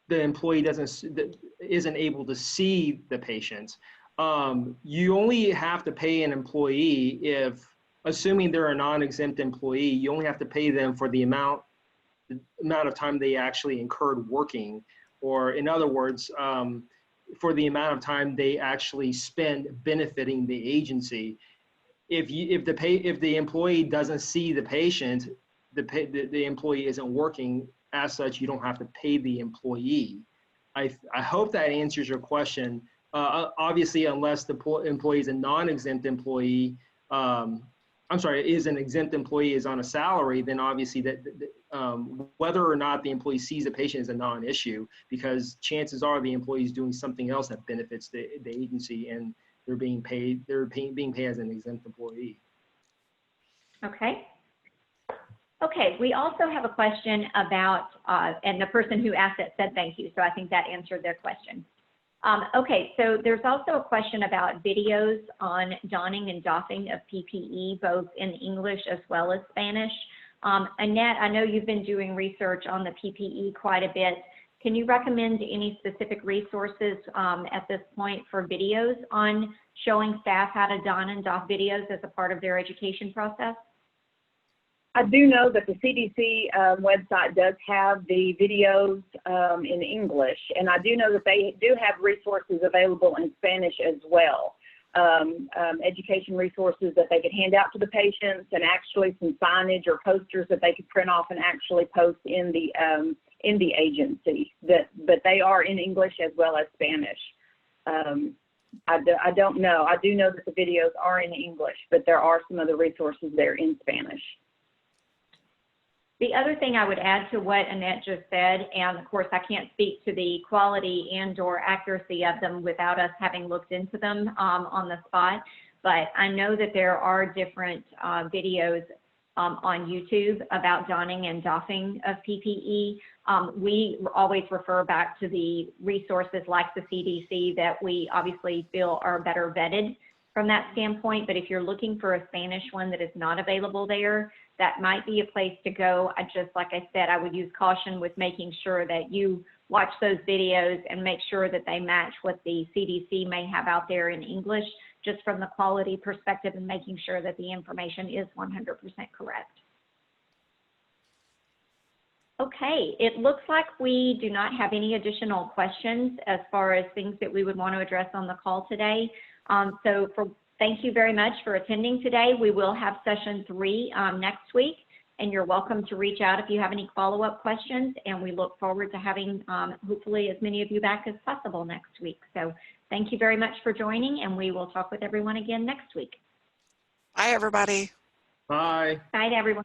the employee isn't able to see the patient? You only have to pay an employee if, assuming they're a non-exempt employee, you only have to pay them for the amount of time they actually incurred working, or in other words, for the amount of time they actually spend benefiting the agency. If the employee doesn't see the patient, the employee isn't working. As such, you don't have to pay the employee. I hope that answers your question. Obviously, unless the employee is a non-exempt employee, is an exempt employee, is on a salary, then obviously whether or not the employee sees the patient is a non-issue, because chances are the employee is doing something else that benefits the agency, and they're being paid as an exempt employee. Okay. Okay, we also have a question about, and the person who asked it said thank you, so I think that answered their question. Okay, so there's also a question about videos on donning and doffing of PPE, both in English as well as Spanish. Annette, I know you've been doing research on the PPE quite a bit. Can you recommend any specific resources at this point for videos on showing staff how to don and doff videos as a part of their education process? I do know that the CDC website does have the videos in English, and I do know that they do have resources available in Spanish as well. Education resources that they could hand out to the patients, and actually some signage or posters that they could print off and actually post in the agency. But they are in English as well as Spanish. I don't know. I do know that the videos are in English, but there are some other resources there in Spanish. The other thing I would add to what Annette just said, and of course I can't speak to the quality and or accuracy of them without us having looked into them on the spot, but I know that there are different videos on YouTube about donning and doffing of PPE. We always refer back to the resources like the CDC that we obviously feel are better vetted from that standpoint, but if you're looking for a Spanish one that is not available there, that might be a place to go. Like I said, I would use caution with making sure that you watch those videos and make sure that they match what the CDC may have out there in English, just from the quality perspective and making sure that the information is 100% correct. Okay, it looks like we do not have any additional questions as far as things that we would want to address on the call today. Thank you very much for attending today. We will have session 3 next week, and you're welcome to reach out if you have any follow-up questions, and we look forward to having hopefully as many of you back as possible next week. So thank you very much for joining, and we will talk with everyone again next week. Bye, everybody. Bye. Bye to everyone.